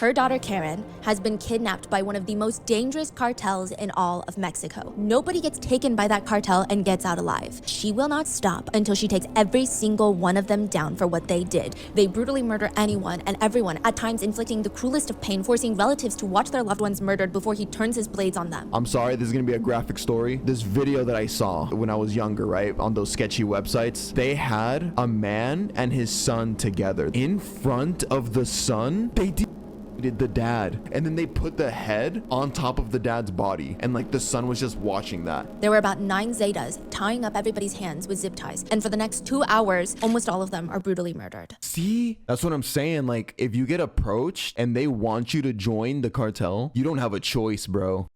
Her daughter Karen has been kidnapped by one of the most dangerous cartels in all of Mexico. Nobody gets taken by that cartel and gets out alive. She will not stop until she takes every single one of them down for what they did. They brutally murder anyone and everyone, at times inflicting the cruelest of pain, forcing relatives to watch their loved ones murdered before he turns his blades on them. I'm sorry, this is gonna be a graphic story. This video that I saw when I was younger, right, on those sketchy websites, they had a man and his son together. In front of the son, they did the dad, and then they put the head on top of the dad's body, and like the son was just watching that. There were about 9 Zetas tying up everybody's hands with zip ties, and for the next 2 hours, almost all of them are brutally murdered. See, that's what I'm saying. Like, if you get approached and they want you to join the cartel, you don't have a choice, bro.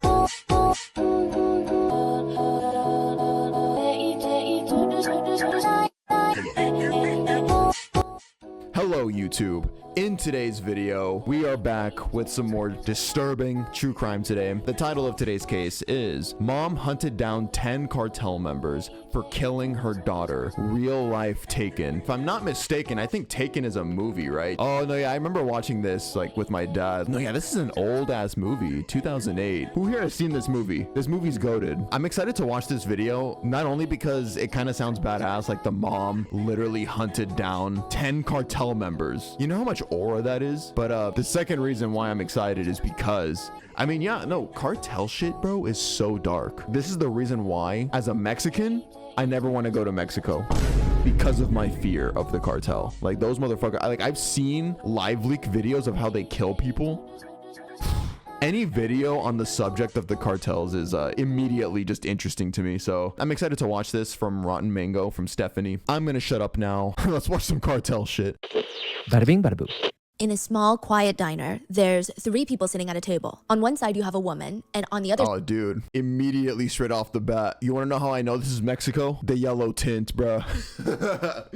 Hello YouTube. In today's video, we are back with some more disturbing true crime today. The title of today's case is Mom Hunted Down 10 Cartel Members for Killing Her Daughter. Real Life Taken. If I'm not mistaken, I think Taken is a movie, right? Oh no, yeah, I remember watching this like with my dad. No, yeah, this is an old ass movie, 2008. Who here has seen this movie? This movie's goated. I'm excited to watch this video, not only because it kind of sounds badass, like the mom literally hunted down 10 cartel members. You know how much aura that is? But the second reason why I'm excited is because I mean, yeah, no, cartel shit, bro, is so dark. This is the reason why, as a Mexican, I never want to go to Mexico, because of my fear of the cartel. Like, those motherfuckers, I've seen live leak videos of how they kill people. Any video on the subject of the cartels is immediately just interesting to me. So I'm excited to watch this from Rotten Mango, from Stephanie. I'm gonna shut up now. Let's watch some cartel shit. Bada bing, bada boom. In a small, quiet diner, there's 3 people sitting at a table. On one side, you have a woman, and on the other... Oh, dude. Immediately straight off the bat. You want to know how I know this is Mexico? The yellow tint, bro.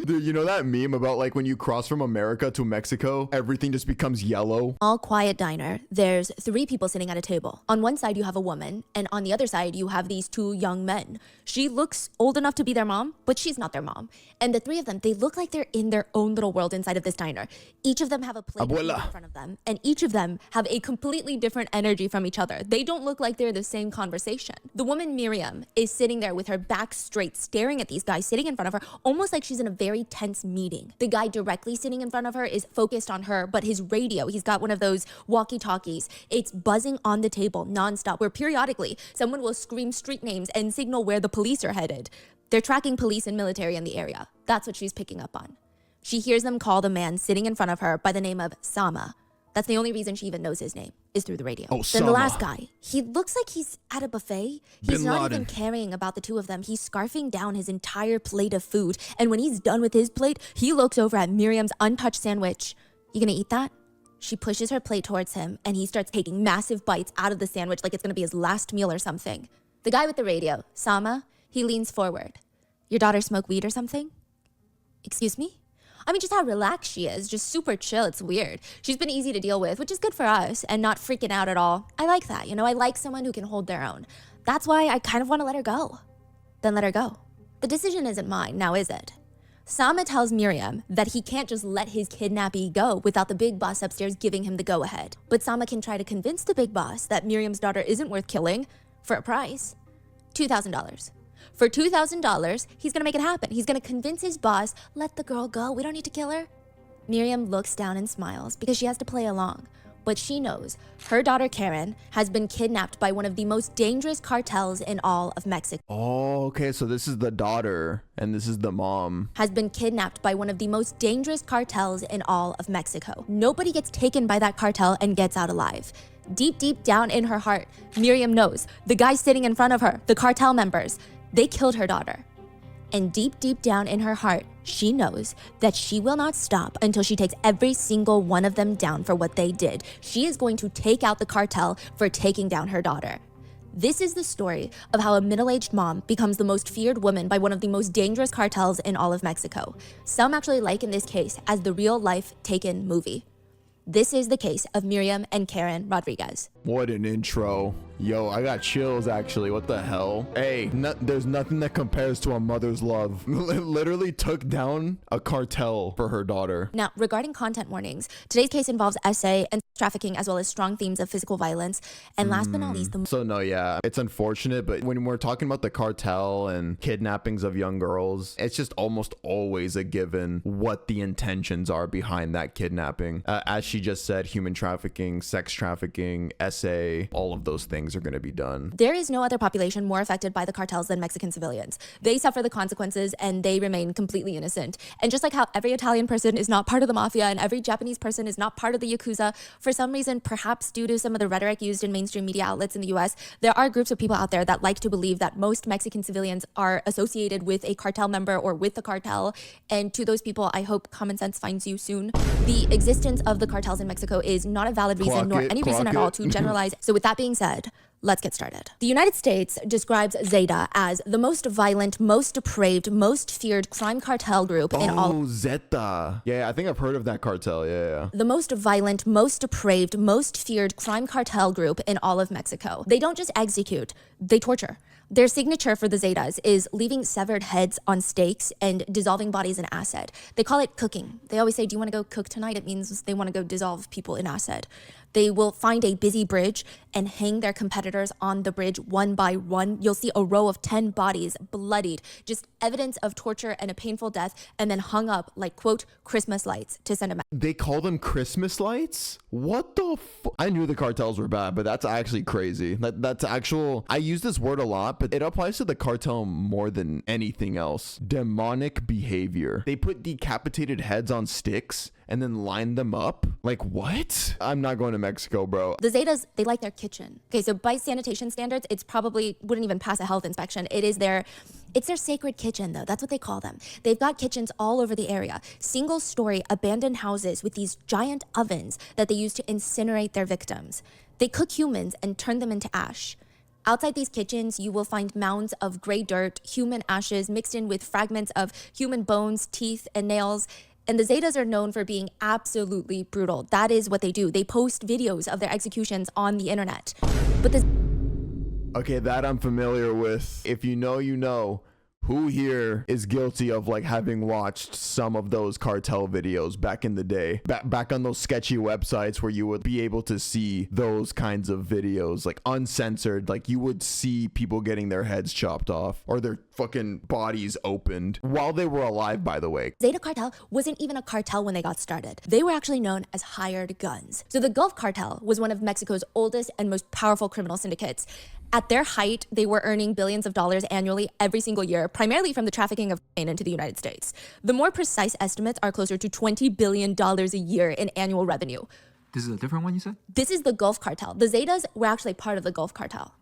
Dude, you know that meme about like when you cross from America to Mexico, everything just becomes yellow? Small, quiet diner, there's 3 people sitting at a table. On one side, you have a woman, and on the other side, you have these 2 young men. She looks old enough to be their mom, but she's not their mom. And the 3 of them, they look like they're in their own little world inside of this diner. Each of them have a plate in front of them, and each of them have a completely different energy from each other. They don't look like they're the same conversation. The woman Miriam is sitting there with her back straight, staring at these guys sitting in front of her, almost like she's in a very tense meeting. The guy directly sitting in front of her is focused on her, but his radio, he's got one of those walkie-talkies. It's buzzing on the table nonstop, where periodically someone will scream street names and signal where the police are headed. They're tracking police and military in the area. That's what she's picking up on. She hears them call the man sitting in front of her by the name of Sama. That's the only reason she even knows his name, is through the radio. Oh, Then Sama. the last guy, he looks like he's at a buffet. He's Bin not Laden. even caring about the 2 of them. He's scarfing down his entire plate of food. And when he's done with his plate, he looks over at Miriam's untouched sandwich. You gonna eat that? She pushes her plate towards him, and he starts taking massive bites out of the sandwich like it's gonna be his last meal or something. The guy with the radio, Sama, he leans forward. Your daughter smoke weed or something? Excuse me? I mean, just how relaxed she is, just super chill. It's weird. She's been easy to deal with, which is good for us, and not freaking out at all. I like that, you know? I like someone who can hold their own. That's why I kind of want to let her go. Then let her go. The decision isn't mine, now is it? Sama tells Miriam that he can't just let his kidnappee go without the big boss upstairs giving him the go-ahead. But Sama can try to convince the big boss that Miriam's daughter isn't worth killing for a price. $2,000. For $2,000, he's gonna make it happen. He's gonna convince his boss, let the girl go, we don't need to kill her. Miriam looks down and smiles because she has to play along. But she knows her daughter Karen has been kidnapped by one of the most dangerous cartels in all of Mexico. Oh, okay, so this is the daughter and this is the mom. Has been kidnapped by one of the most dangerous cartels in all of Mexico. Nobody gets taken by that cartel and gets out alive. Deep, deep down in her heart, Miriam knows the guys sitting in front of her, the cartel members, they killed her daughter. And deep, deep down in her heart, she knows that she will not stop until she takes every single one of them down for what they did. She is going to take out the cartel for taking down her daughter. This is the story of how a middle-aged mom becomes the most feared woman by one of the most dangerous cartels in all of Mexico. Some actually liken this case as the Real Life Taken movie. This is the case of Miriam and Karen Rodriguez. What an intro. Yo, I got chills actually. What the hell? Hey, there's nothing that compares to a mother's love. Literally took down a cartel for her daughter. Now, regarding content warnings, today's case involves essay and trafficking as well as strong themes of physical violence. And last but not least, So no, yeah, it's unfortunate, but when we're talking about the cartel and kidnappings of young girls, it's just almost always a given what the intentions are behind that kidnapping. As she just said, human trafficking, sex trafficking, essay, all of those things are going to be done. There is no other population more affected by the cartels than Mexican civilians. They suffer the consequences and they remain completely innocent. And just like how every Italian person is not part of the mafia and every Japanese person is not part of the Yakuza, for some reason, perhaps due to some of the rhetoric used in mainstream media outlets in the US, there are groups of people out there that like to believe that most Mexican civilians are associated with a cartel member or with the cartel. And to those people, I hope common sense finds you soon. The existence of the cartels in Mexico is not a valid reason nor any reason at all to generalize. So with that being said, let's get started. The United States describes Zeta as the most violent, most depraved, most feared crime cartel group in all. Oh, Zeta. Yeah, I think I've heard of that cartel. Yeah. The most violent, most depraved, most feared crime cartel group in all of Mexico. They don't just execute, they torture. Their signature for the Zetas is leaving severed heads on stakes and dissolving bodies in acid. They call it cooking. They always say, do you want to go cook tonight? It means they want to go dissolve people in acid. They will find a busy bridge and hang their competitors on the bridge one by one. You'll see a row of 10 bodies, bloodied, just evidence of torture and a painful death, and then hung up like, quote, Christmas lights to send a message. They call them Christmas lights? What the I knew the cartels were bad, but that's actually crazy. That's actual. I use this word a lot, but it applies to the cartel more than anything else. Demonic behavior. They put decapitated heads on sticks and then line them up? Like, what? I'm not going to Mexico, bro. The Zetas, they like their kitchen. Okay, so by sanitation standards, it's probably wouldn't even pass a health inspection. It's their sacred kitchen, though. That's what they call them. They've got kitchens all over the area. Single-story abandoned houses with these giant ovens that they use to incinerate their victims. They cook humans and turn them into ash. Outside these kitchens, you will find mounds of gray dirt, human ashes mixed in with fragments of human bones, teeth, and nails. And the Zetas are known for being absolutely brutal. That is what they do. They post videos of their executions on the internet. But Okay, that I'm familiar with. If you know, you know. Who here is guilty of like having watched some of those cartel videos back in the day? Back on those sketchy websites where you would be able to see those kinds of videos, like uncensored, like you would see people getting their heads chopped off or their fucking bodies opened while they were alive, by the way. Zeta Cartel wasn't even a cartel when they got started. They were actually known as hired guns. So the Gulf Cartel was one of Mexico's oldest and most powerful criminal syndicates. At their height, they were earning billions of dollars annually every single year, primarily from the trafficking of cocaine into the United States. The more precise estimates are closer to $20 billion a year in annual revenue. This is a different one you said? This is the Gulf Cartel. The Zetas were actually part of the Gulf Cartel.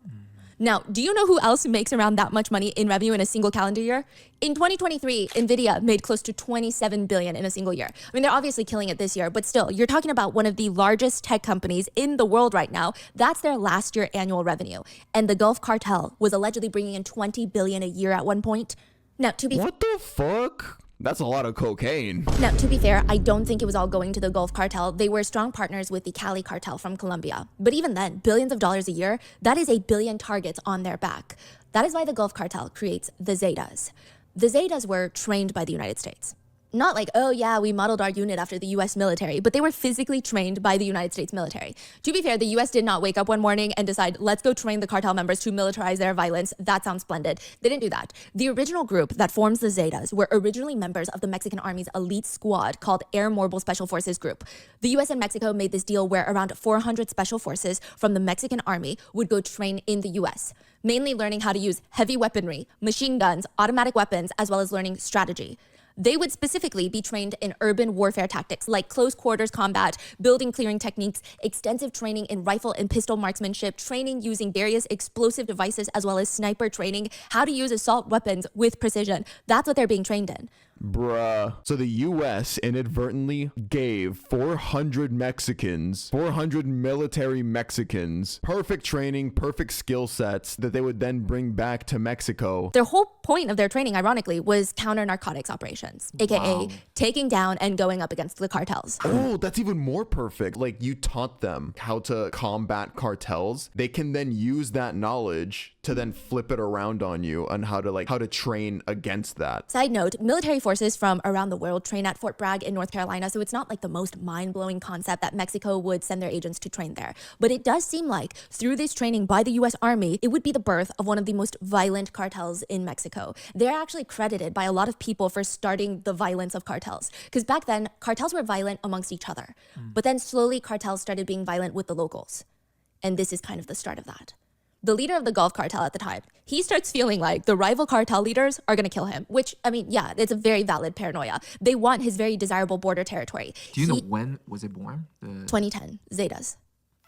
Now, do you know who else makes around that much money in revenue in a single calendar year? In 2023, Nvidia made close to $27 billion in a single year. I mean, they're obviously killing it this year, but still, you're talking about one of the largest tech companies in the world right now. That's their last year annual revenue. And the Gulf Cartel was allegedly bringing in $20 billion a year at one point. Now, What the fuck? That's a lot of cocaine. Now, to be fair, I don't think it was all going to the Gulf Cartel. They were strong partners with the Cali Cartel from Colombia. But even then, billions of dollars a year, that is 1 billion targets on their back. That is why the Gulf Cartel creates the Zetas. The Zetas were trained by the United States. Not like, oh yeah, we modeled our unit after the US military, but they were physically trained by the United States military. To be fair, the US did not wake up one morning and decide, let's go train the cartel members to militarize their violence. That sounds splendid. They didn't do that. The original group that forms the Zetas were originally members of the Mexican Army's elite squad called Air Mobile Special Forces Group. The US and Mexico made this deal where around 400 special forces from the Mexican Army would go train in the US, mainly learning how to use heavy weaponry, machine guns, automatic weapons, as well as learning strategy. They would specifically be trained in urban warfare tactics like close quarters combat, building clearing techniques, extensive training in rifle and pistol marksmanship, training using various explosive devices, as well as sniper training, how to use assault weapons with precision. That's what they're being trained in. Bruh. So the US inadvertently gave 400 Mexicans, 400 military Mexicans, perfect training, perfect skill sets that they would then bring back to Mexico. Their whole point of their training, ironically, was counter narcotics operations, aka taking down and going up against the cartels. Oh, that's even more perfect. Like, you taught them how to combat cartels. They can then use that knowledge to then flip it around on you on how to train against that. Side note, military forces from around the world train at Fort Bragg in North Carolina, so it's not like the most mind-blowing concept that Mexico would send their agents to train there. But it does seem like through this training by the US Army, it would be the birth of one of the most violent cartels in Mexico. They're actually credited by a lot of people for starting the violence of cartels. Because back then, cartels were violent amongst each other. But then slowly cartels started being violent with the locals. And this is kind of the start of that. The leader of the Gulf Cartel at the time, he starts feeling like the rival cartel leaders are going to kill him, which, I mean, yeah, it's a very valid paranoia. They want his very desirable border territory. Do you know when was it born? 2010, Zetas.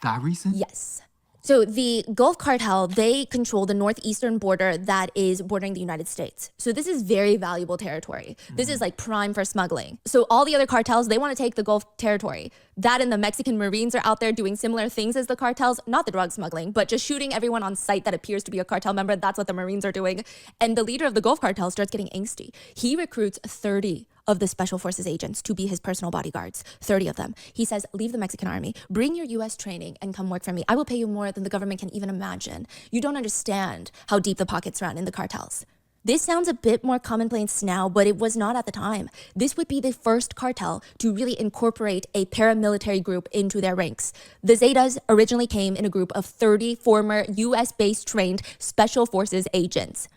That recent? Yes. So the Gulf Cartel, they control the northeastern border that is bordering the United States. So this is very valuable territory. This is like prime for smuggling. So all the other cartels, they want to take the Gulf territory. That and the Mexican Marines are out there doing similar things as the cartels, not the drug smuggling, but just shooting everyone on sight that appears to be a cartel member. That's what the Marines are doing. And the leader of the Gulf Cartel starts getting angsty. He recruits 30 of the Special Forces agents to be his personal bodyguards, 30 of them. He says, leave the Mexican army, bring your US training and come work for me. I will pay you more than the government can even imagine. You don't understand how deep the pockets run in the cartels. This sounds a bit more commonplace now, but it was not at the time. This would be the first cartel to really incorporate a paramilitary group into their ranks. The Zetas originally came in a group of 30 former US-based trained Special Forces agents.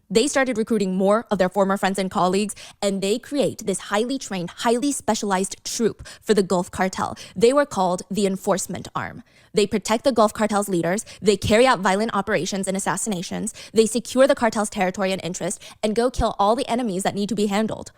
They started recruiting more of their former friends and colleagues, and they create this highly trained, highly specialized troop for the Gulf Cartel. They were called the Enforcement Arm. They protect the Gulf Cartel's leaders, they carry out violent operations and assassinations, they secure the cartel's territory and interest, and go kill all the enemies that need to be handled.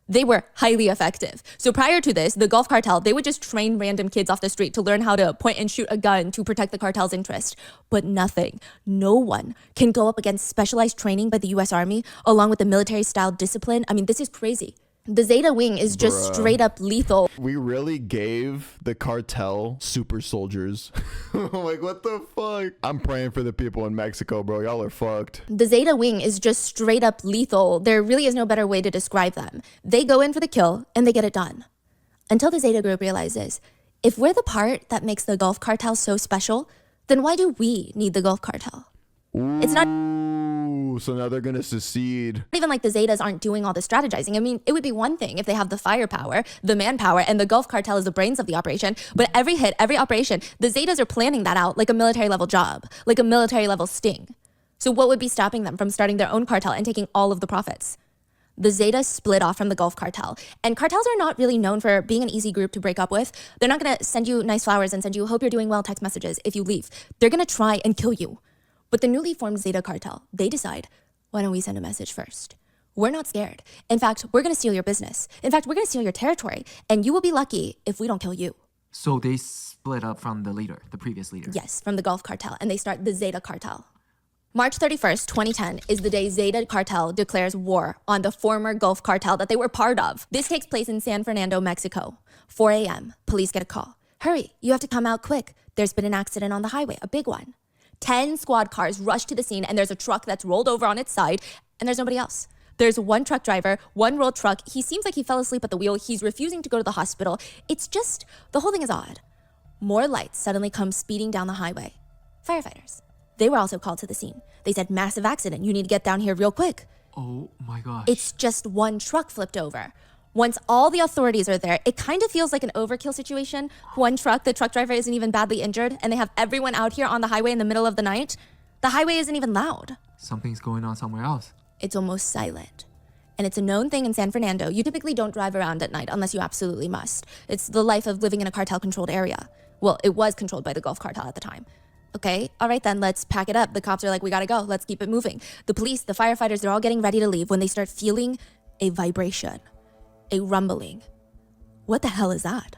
They were highly effective. So prior to this, the Gulf Cartel, they would just train random kids off the street to learn how to point and shoot a gun to protect the cartel's interest. But nothing, no one can go up against specialized training by the US Army along with the military-style discipline. I mean, this is crazy. The Zeta wing is just straight up lethal. We really gave the cartel super soldiers. Like, what the fuck? I'm praying for the people in Mexico, bro. Y'all are fucked. The Zeta wing is just straight up lethal. There really is no better way to describe them. They go in for the kill and they get it done. Until the Zeta group realizes, if we're the part that makes the Gulf Cartel so special, then why do we need the Gulf Cartel? It's not So now they're gonna secede. even like the Zetas aren't doing all the strategizing. I mean, it would be one thing if they have the firepower, the manpower, and the Gulf Cartel is the brains of the operation. But every hit, every operation, the Zetas are planning that out like a military level job, like a military level sting. So what would be stopping them from starting their own cartel and taking all of the profits? The Zetas split off from the Gulf Cartel. And cartels are not really known for being an easy group to break up with. They're not gonna send you nice flowers and send you hope you're doing well text messages if you leave. They're gonna try and kill you. But the newly formed Zeta cartel, they decide, why don't we send a message first? We're not scared. In fact, we're going to steal your business. In fact, we're going to steal your territory. And you will be lucky if we don't kill you. So they split up from the leader, the previous leader. Yes, from the Gulf Cartel. And they start the Zeta cartel. March 31st, 2010 is the day Zeta cartel declares war on the former Gulf Cartel that they were part of. This takes place in San Fernando, Mexico. 4 a.m., police get a call. Hurry, you have to come out quick. There's been an accident on the highway, a big one. 10 squad cars rush to the scene and there's a truck that's rolled over on its side and there's nobody else. There's one truck driver, one rolled truck. He seems like he fell asleep at the wheel. He's refusing to go to the hospital. It's just, the whole thing is odd. More lights suddenly come speeding down the highway. Firefighters. They were also called to the scene. They said, massive accident. You need to get down here real quick. Oh my gosh. It's just one truck flipped over. Once all the authorities are there, it kind of feels like an overkill situation. One truck, the truck driver isn't even badly injured, and they have everyone out here on the highway in the middle of the night. The highway isn't even loud. Something's going on somewhere else. It's almost silent. And it's a known thing in San Fernando. You typically don't drive around at night unless you absolutely must. It's the life of living in a cartel-controlled area. Well, it was controlled by the Gulf Cartel at the time. Okay, all right then, let's pack it up. The cops are like, we gotta go, let's keep it moving. The police, the firefighters, they're all getting ready to leave when they start feeling a vibration. A rumbling. What the hell is that?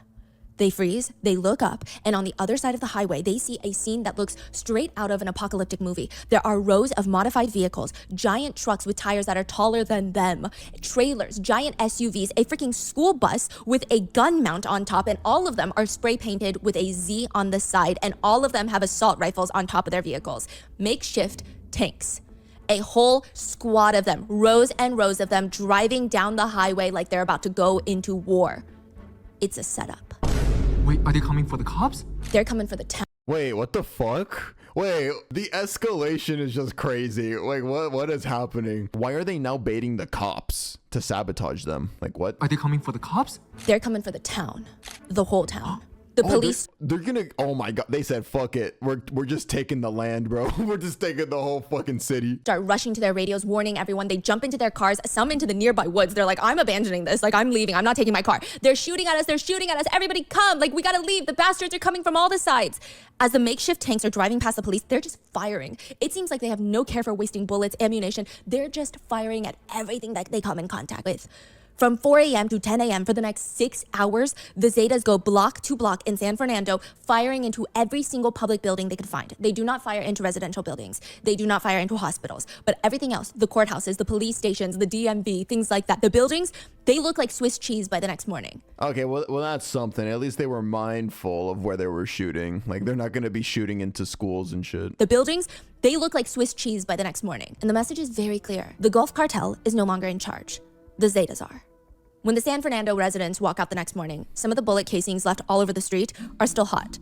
They freeze, they look up, and on the other side of the highway, they see a scene that looks straight out of an apocalyptic movie. There are rows of modified vehicles, giant trucks with tires that are taller than them, trailers, giant SUVs, a freaking school bus with a gun mount on top, and all of them are spray painted with a Z on the side, and all of them have assault rifles on top of their vehicles. Makeshift tanks. A whole squad of them, rows and rows of them, driving down the highway like they're about to go into war. It's a setup. Wait, are they coming for the cops? They're coming for the town. Wait, what the fuck? Wait, the escalation is just crazy. Like, what is happening? Why are they now baiting the cops to sabotage them? Like, what? Are they coming for the cops? They're coming for the town. The whole town. The police. They're gonna. Oh my god! They said, "Fuck it. We're just taking the land, bro. We're just taking the whole fucking city." Start rushing to their radios, warning everyone. They jump into their cars, some into the nearby woods. They're like, "I'm abandoning this. Like, I'm leaving. I'm not taking my car. They're shooting at us. They're shooting at us. Everybody come. Like, we gotta leave. The bastards are coming from all the sides." As the makeshift tanks are driving past the police, they're just firing. It seems like they have no care for wasting bullets, ammunition. They're just firing at everything that they come in contact with. From 4 a.m. to 10 a.m. for the next 6 hours, the Zetas go block to block in San Fernando, firing into every single public building they could find. They do not fire into residential buildings. They do not fire into hospitals. But everything else, the courthouses, the police stations, the DMV, things like that, the buildings, they look like Swiss cheese by the next morning. Okay, well that's something. At least they were mindful of where they were shooting. Like, they're not gonna be shooting into schools and shit. The buildings, they look like Swiss cheese by the next morning. And the message is very clear. The Gulf Cartel is no longer in charge. The Zetas are. When the San Fernando residents walk out the next morning, some of the bullet casings left all over the street are still hot.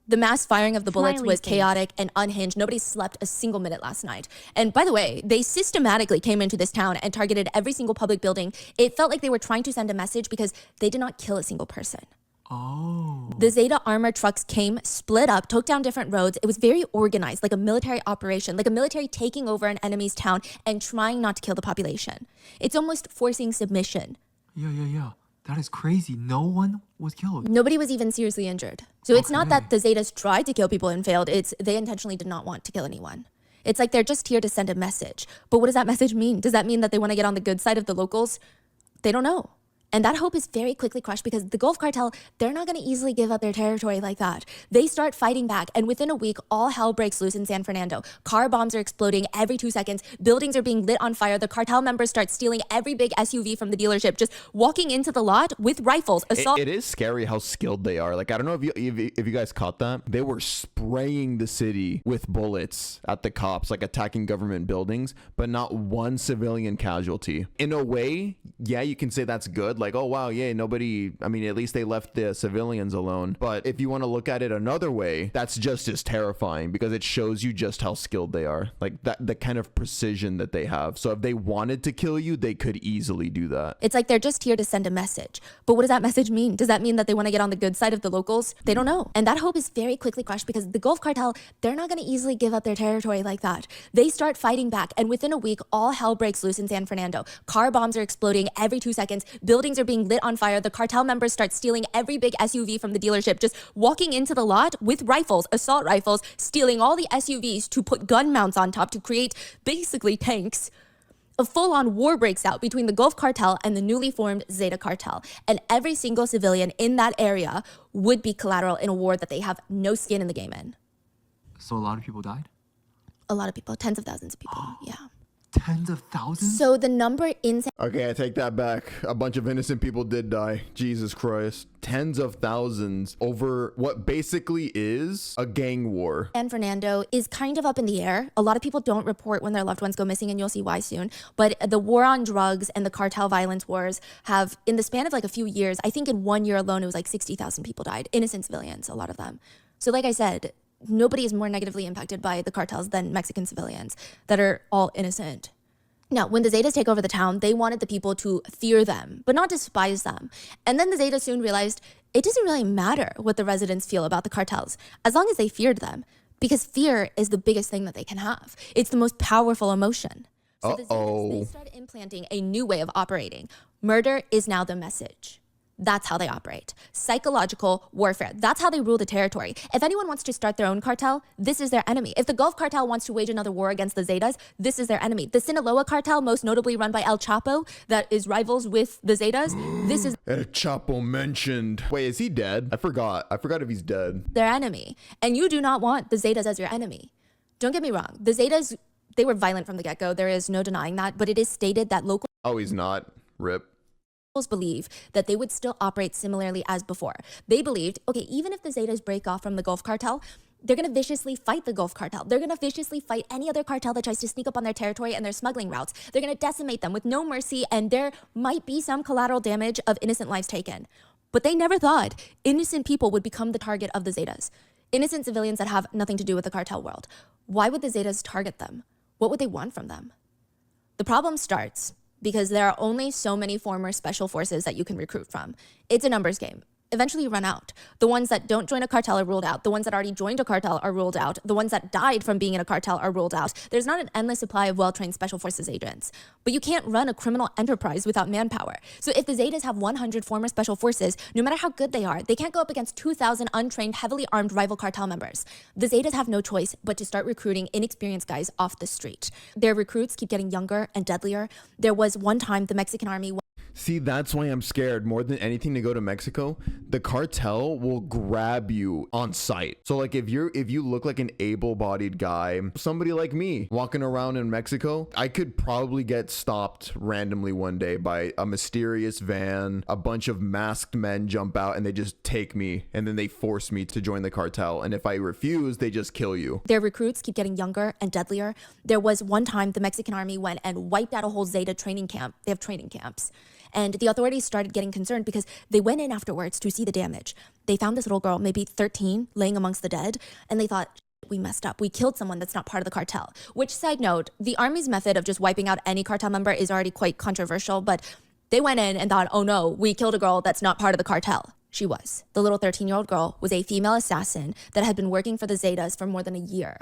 The mass firing of the bullets was chaotic and unhinged. Nobody slept a single minute last night. And by the way, they systematically came into this town and targeted every single public building. It felt like they were trying to send a message because they did not kill a single person. Oh. The Zeta armored trucks came, split up, took down different roads. It was very organized, like a military operation, like a military taking over an enemy's town and trying not to kill the population. It's almost forcing submission. Yeah. That is crazy. No one was killed. Nobody was even seriously injured. So it's not that the Zetas tried to kill people and failed. It's they intentionally did not want to kill anyone. It's like they're just here to send a message. But what does that message mean? Does that mean that they want to get on the good side of the locals? They don't know. And that hope is very quickly crushed because the Gulf Cartel, they're not going to easily give up their territory like that. They start fighting back, and within a week, all hell breaks loose in San Fernando. Car bombs are exploding every 2 seconds. Buildings are being lit on fire. The cartel members start stealing every big SUV from the dealership, just walking into the lot with rifles. It is scary how skilled they are. Like, I don't know if you guys caught that. They were spraying the city with bullets at the cops, like attacking government buildings, but not one civilian casualty. In a way, yeah, you can say that's good. Like, oh wow, yeah, nobody, I mean, at least they left the civilians alone. But if you want to look at it another way, that's just as terrifying because it shows you just how skilled they are. Like that, the kind of precision that they have. So if they wanted to kill you, they could easily do that. It's like they're just here to send a message. But what does that message mean? Does that mean that they want to get on the good side of the locals? They don't know. And that hope is very quickly crushed because the Gulf Cartel, they're not going to easily give up their territory like that. They start fighting back, and within a week, all hell breaks loose in San Fernando. Car bombs are exploding every 2 seconds. Buildings are being lit on fire. The cartel members start stealing every big SUV from the dealership, just walking into the lot with rifles, assault rifles, stealing all the SUVs to put gun mounts on top to create basically tanks. A full-on war breaks out between the Gulf Cartel and the newly formed Zeta Cartel, and every single civilian in that area would be collateral in a war that they have no skin in the game in. So a lot of people died? A lot of people, tens of thousands of people, yeah. Tens of thousands? So the number in Okay, I take that back. A bunch of innocent people did die. Jesus Christ. Tens of thousands over what basically is a gang war. San Fernando is kind of up in the air. A lot of people don't report when their loved ones go missing, and you'll see why soon. But the war on drugs and the cartel violence wars have, in the span of like a few years, I think in 1 year alone, it was like 60,000 people died. Innocent civilians, a lot of them. So like I said, nobody is more negatively impacted by the cartels than Mexican civilians that are all innocent. Now, when the Zetas take over the town, they wanted the people to fear them, but not despise them. And then the Zetas soon realized it doesn't really matter what the residents feel about the cartels, as long as they feared them, because fear is the biggest thing that they can have. It's the most powerful emotion. So the Zetas, they started implanting a new way of operating. Murder is now the message. That's how they operate. Psychological warfare. That's how they rule the territory. If anyone wants to start their own cartel, this is their enemy. If the Gulf Cartel wants to wage another war against the Zetas, this is their enemy. The Sinaloa Cartel, most notably run by El Chapo, that is rivals with the Zetas, this is El Chapo mentioned. Wait, is he dead? I forgot if he's dead. their enemy. And you do not want the Zetas as your enemy. Don't get me wrong. The Zetas, they were violent from the get-go. There is no denying that. But it is stated that local Oh, he's not. Rip. believe that they would still operate similarly as before. They believed, okay, even if the Zetas break off from the Gulf Cartel, they're going to viciously fight the Gulf Cartel. They're going to viciously fight any other cartel that tries to sneak up on their territory and their smuggling routes. They're going to decimate them with no mercy, and there might be some collateral damage of innocent lives taken. But they never thought innocent people would become the target of the Zetas. Innocent civilians that have nothing to do with the cartel world. Why would the Zetas target them? What would they want from them? The problem starts because there are only so many former special forces that you can recruit from. It's a numbers game. Eventually you run out. The ones that don't join a cartel are ruled out. The ones that already joined a cartel are ruled out. The ones that died from being in a cartel are ruled out. There's not an endless supply of well-trained special forces agents. But you can't run a criminal enterprise without manpower. So if the Zetas have 100 former special forces, no matter how good they are, they can't go up against 2,000 untrained, heavily armed rival cartel members. The Zetas have no choice but to start recruiting inexperienced guys off the street. Their recruits keep getting younger and deadlier. There was one time the Mexican army... See, that's why I'm scared more than anything to go to Mexico. The cartel will grab you on sight. So like if you look like an able-bodied guy, somebody like me walking around in Mexico, I could probably get stopped randomly one day by a mysterious van. A bunch of masked men jump out and they just take me, and then they force me to join the cartel. And if I refuse, they just kill you. Their recruits keep getting younger and deadlier. There was one time the Mexican army went and wiped out a whole Zeta training camp. They have training camps. And the authorities started getting concerned because they went in afterwards to see the damage. They found this little girl, maybe 13, laying amongst the dead, and they thought, we messed up. We killed someone that's not part of the cartel. Which, side note, the army's method of just wiping out any cartel member is already quite controversial, but they went in and thought, oh no, we killed a girl that's not part of the cartel. She was. The little 13-year-old girl was a female assassin that had been working for the Zetas for more than a year.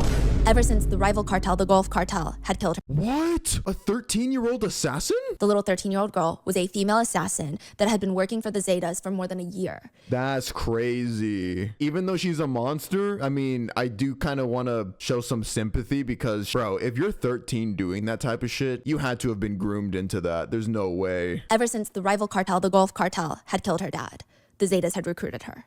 Ever since the rival cartel, the Gulf Cartel, had killed her. What? A 13-year-old assassin? The little 13-year-old girl was a female assassin that had been working for the Zetas for more than a year. That's crazy. Even though she's a monster, I mean, I do kind of want to show some sympathy because, bro, if you're 13 doing that type of shit, you had to have been groomed into that. There's no way. Ever since the rival cartel, the Gulf Cartel, had killed her dad, the Zetas had recruited her.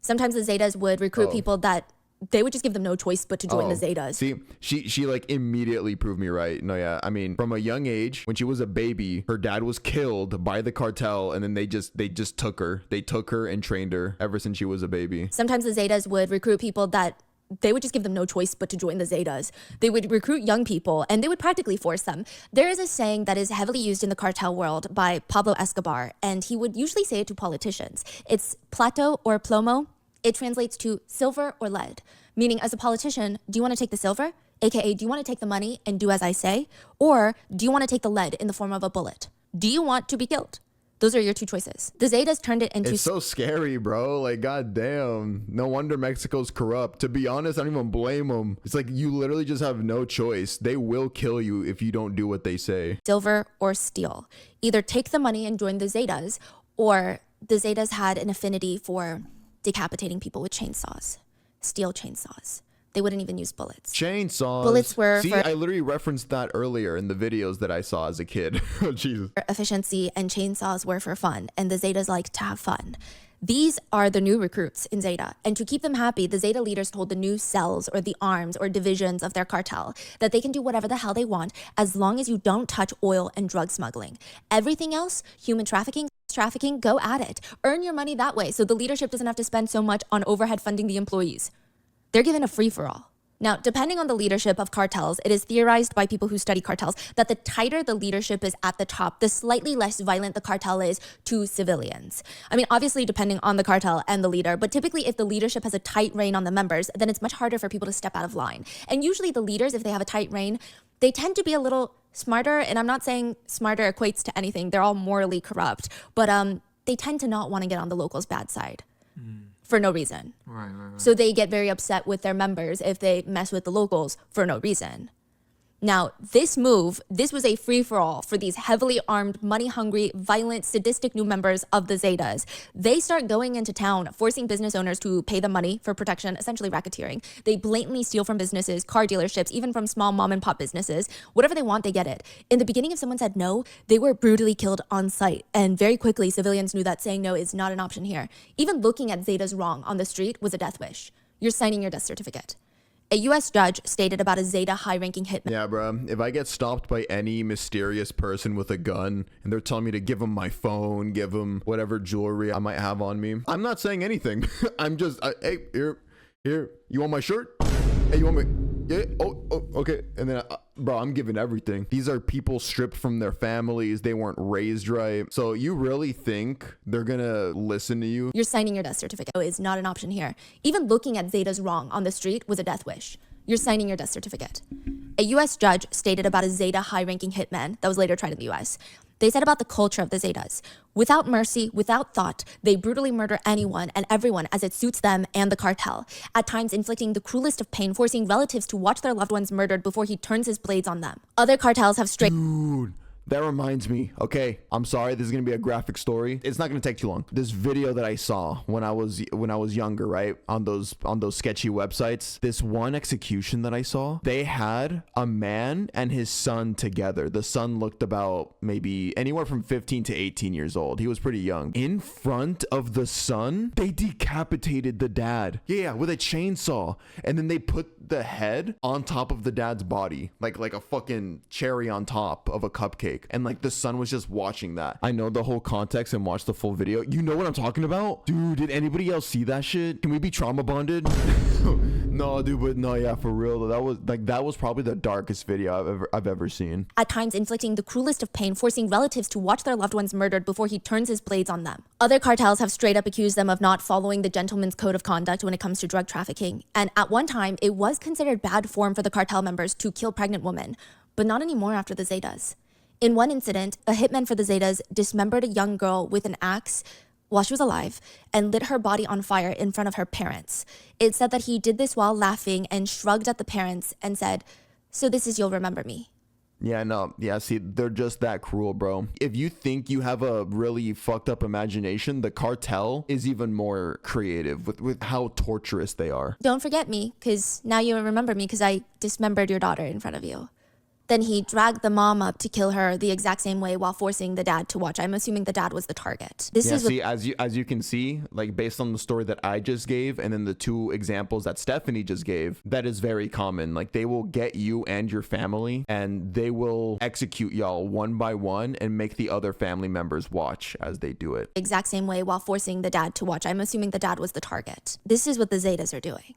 Sometimes the Zetas would recruit people that they would just give them no choice but to join the Zetas. See, she like immediately proved me right. No, yeah. I mean, from a young age, when she was a baby, her dad was killed by the cartel, and then they just took her. They took her and trained her ever since she was a baby. Sometimes the Zetas would recruit people that they would just give them no choice but to join the Zetas. They would recruit young people and they would practically force them. There is a saying that is heavily used in the cartel world by Pablo Escobar, and he would usually say it to politicians. It's plato or plomo. It translates to silver or lead, meaning as a politician, do you want to take the silver? AKA, do you want to take the money and do as I say? Or do you want to take the lead in the form of a bullet? Do you want to be killed? Those are your two choices. The Zetas turned it into... It's so scary, bro. Like, goddamn. No wonder Mexico's corrupt. To be honest, I don't even blame them. It's like you literally just have no choice. They will kill you if you don't do what they say. Silver or steel. Either take the money and join the Zetas, or the Zetas had an affinity for decapitating people with chainsaws. Steel chainsaws. They wouldn't even use bullets. Chainsaws. Bullets were See, for... I literally referenced that earlier in the videos that I saw as a kid. Oh, Jesus. Efficiency, and chainsaws were for fun, and the Zetas like to have fun. These are the new recruits in Zeta, and to keep them happy, the Zeta leaders told the new cells or the arms or divisions of their cartel that they can do whatever the hell they want as long as you don't touch oil and drug smuggling. Everything else, human trafficking, go at it. Earn your money that way so the leadership doesn't have to spend so much on overhead funding the employees. They're given a free-for-all. Now, depending on the leadership of cartels, it is theorized by people who study cartels that the tighter the leadership is at the top, the slightly less violent the cartel is to civilians. I mean, obviously depending on the cartel and the leader, but typically if the leadership has a tight rein on the members, then it's much harder for people to step out of line. And usually the leaders, if they have a tight rein, they tend to be a little smarter, and I'm not saying smarter equates to anything. They're all morally corrupt, but they tend to not want to get on the locals' bad side. For no reason. Right. So they get very upset with their members if they mess with the locals for no reason. Now, this was a free-for-all for these heavily armed, money-hungry, violent, sadistic new members of the Zetas. They start going into town, forcing business owners to pay them money for protection, essentially racketeering. They blatantly steal from businesses, car dealerships, even from small mom-and-pop businesses. Whatever they want, they get it. In the beginning, if someone said no, they were brutally killed on sight. And very quickly, civilians knew that saying no is not an option here. Even looking at Zetas wrong on the street was a death wish. You're signing your death certificate. A U.S. judge stated about a Zeta high-ranking hitman. Yeah, bro. If I get stopped by any mysterious person with a gun and they're telling me to give them my phone, give them whatever jewelry I might have on me, I'm not saying anything. I'm just, hey, here, you want my shirt? Hey, you want me? Yeah. Oh, okay. And then, bro, I'm giving everything. These are people stripped from their families. They weren't raised right. So you really think they're gonna listen to you? You're signing your death certificate. Is not an option here. Even looking at Zetas wrong on the street was a death wish. You're signing your death certificate. A U.S. judge stated about a Zeta high-ranking hitman that was later tried in the U.S. They said about the culture of the Zetas. Without mercy, without thought, they brutally murder anyone and everyone as it suits them and the cartel, at times inflicting the cruelest of pain, forcing relatives to watch their loved ones murdered before he turns his blades on them. Other cartels have straight... Dude. That reminds me, okay, I'm sorry, this is gonna be a graphic story. It's not gonna take too long. This video that I saw when I was younger, right, on those sketchy websites, this one execution that I saw, they had a man and his son together. The son looked about maybe anywhere from 15 to 18 years old. He was pretty young. In front of the son, they decapitated the dad. Yeah, with a chainsaw. And then they put the head on top of the dad's body, like a fucking cherry on top of a cupcake. And like the son was just watching that. I know the whole context and watch the full video. You know what I'm talking about? Dude, did anybody else see that shit? Can we be trauma bonded? No, dude, but no, yeah, for real. That was probably the darkest video I've ever seen. At times inflicting the cruelest of pain, forcing relatives to watch their loved ones murdered before he turns his blades on them. Other cartels have straight up accused them of not following the gentleman's code of conduct when it comes to drug trafficking. And at one time, it was considered bad form for the cartel members to kill pregnant women, but not anymore after the Zetas. In one incident, a hitman for the Zetas dismembered a young girl with an axe while she was alive and lit her body on fire in front of her parents. It said that he did this while laughing and shrugged at the parents and said, "So this is you'll remember me." Yeah, no. Yeah, see, they're just that cruel, bro. If you think you have a really fucked up imagination, the cartel is even more creative with how torturous they are. Don't forget me, because now you remember me because I dismembered your daughter in front of you. Then he dragged the mom up to kill her the exact same way while forcing the dad to watch. I'm assuming the dad was the target. See, as you can see, like based on the story that I just gave and then the two examples that Stephanie just gave, that is very common. Like they will get you and your family and they will execute y'all one by one and make the other family members watch as they do it. Exact same way while forcing the dad to watch. I'm assuming the dad was the target. This is what the Zetas are doing.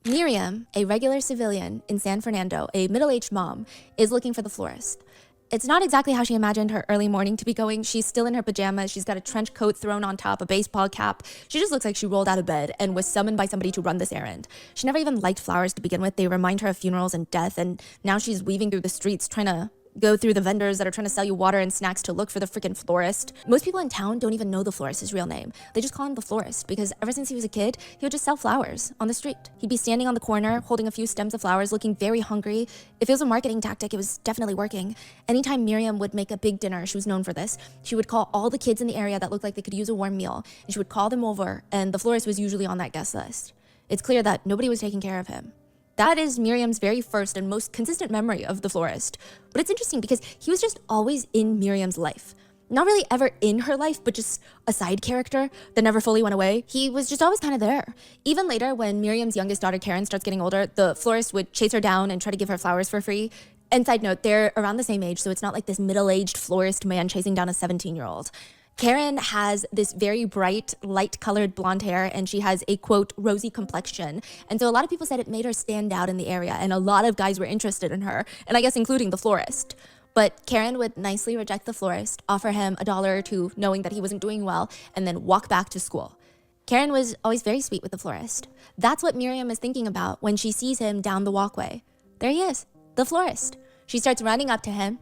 Miriam, a regular civilian in San Fernando, a middle-aged mom, is looking for the florist. It's not exactly how she imagined her early morning to be going. She's still in her pajamas. She's got a trench coat thrown on top, a baseball cap. She just looks like she rolled out of bed and was summoned by somebody to run this errand. She never even liked flowers to begin with. They remind her of funerals and death, and now she's weaving through the streets trying to go through the vendors that are trying to sell you water and snacks to look for the freaking florist. Most people in town don't even know the florist's real name. They just call him the florist because ever since he was a kid, he would just sell flowers on the street. He'd be standing on the corner, holding a few stems of flowers, looking very hungry. If it was a marketing tactic, it was definitely working. Anytime Miriam would make a big dinner, she was known for this, she would call all the kids in the area that looked like they could use a warm meal, and she would call them over, and the florist was usually on that guest list. It's clear that nobody was taking care of him. That is Miriam's very first and most consistent memory of the florist. But it's interesting because he was just always in Miriam's life. Not really ever in her life, but just a side character that never fully went away. He was just always kind of there. Even later, when Miriam's youngest daughter, Karen, starts getting older, the florist would chase her down and try to give her flowers for free. And side note, they're around the same age, so it's not like this middle-aged florist man chasing down a 17-year-old. Karen has this very bright, light-colored blonde hair, and she has a, quote, rosy complexion. And so a lot of people said it made her stand out in the area, and a lot of guys were interested in her, and I guess including the florist. But Karen would nicely reject the florist, offer him $1 or $2, knowing that he wasn't doing well, and then walk back to school. Karen was always very sweet with the florist. That's what Miriam is thinking about when she sees him down the walkway. There he is, the florist. She starts running up to him,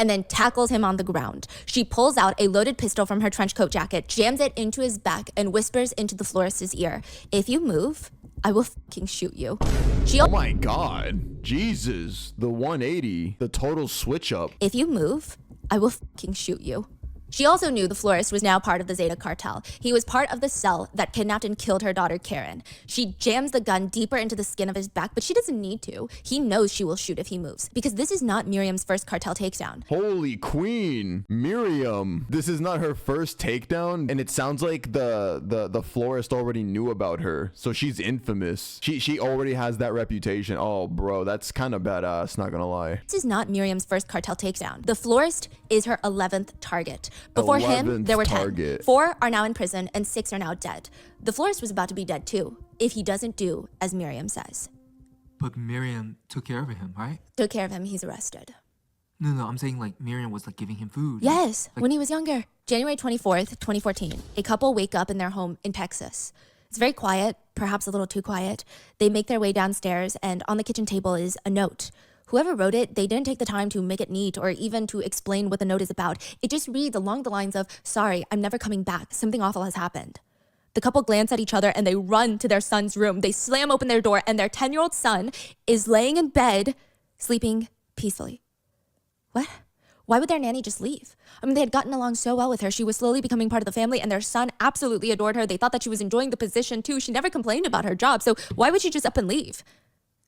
and then tackles him on the ground. She pulls out a loaded pistol from her trench coat jacket, jams it into his back, and whispers into the florist's ear, "If you move, I will fucking shoot you. She Oh my god. Jesus. The 180. The total switch up. If you move, I will fucking shoot you. She also knew the florist was now part of the Zeta cartel. He was part of the cell that kidnapped and killed her daughter, Karen. She jams the gun deeper into the skin of his back, but she doesn't need to. He knows she will shoot if he moves, because this is not Miriam's first cartel takedown. Holy queen. Miriam. This is not her first takedown, and it sounds like the florist already knew about her, so she's infamous. She already has that reputation. Oh, bro, that's kind of badass, not gonna lie. This is not Miriam's first cartel takedown. The florist is her 11th target. Before him, there were 10. 4 are now in prison and 6 are now dead. The florist was about to be dead too, if he doesn't do as Miriam says. But Miriam took care of him, right? Took care of him, he's arrested. No, I'm saying like Miriam was like giving him food. Yes, like, when he was younger. January 24th, 2014, a couple wake up in their home in Texas. It's very quiet, perhaps a little too quiet. They make their way downstairs, and on the kitchen table is a note. Whoever wrote it, they didn't take the time to make it neat or even to explain what the note is about. It just reads along the lines of, "Sorry, I'm never coming back. Something awful has happened." The couple glance at each other and they run to their son's room. They slam open their door and their 10-year-old son is laying in bed, sleeping peacefully. What? Why would their nanny just leave? I mean, they had gotten along so well with her. She was slowly becoming part of the family, and their son absolutely adored her. They thought that she was enjoying the position too. She never complained about her job, so why would she just up and leave?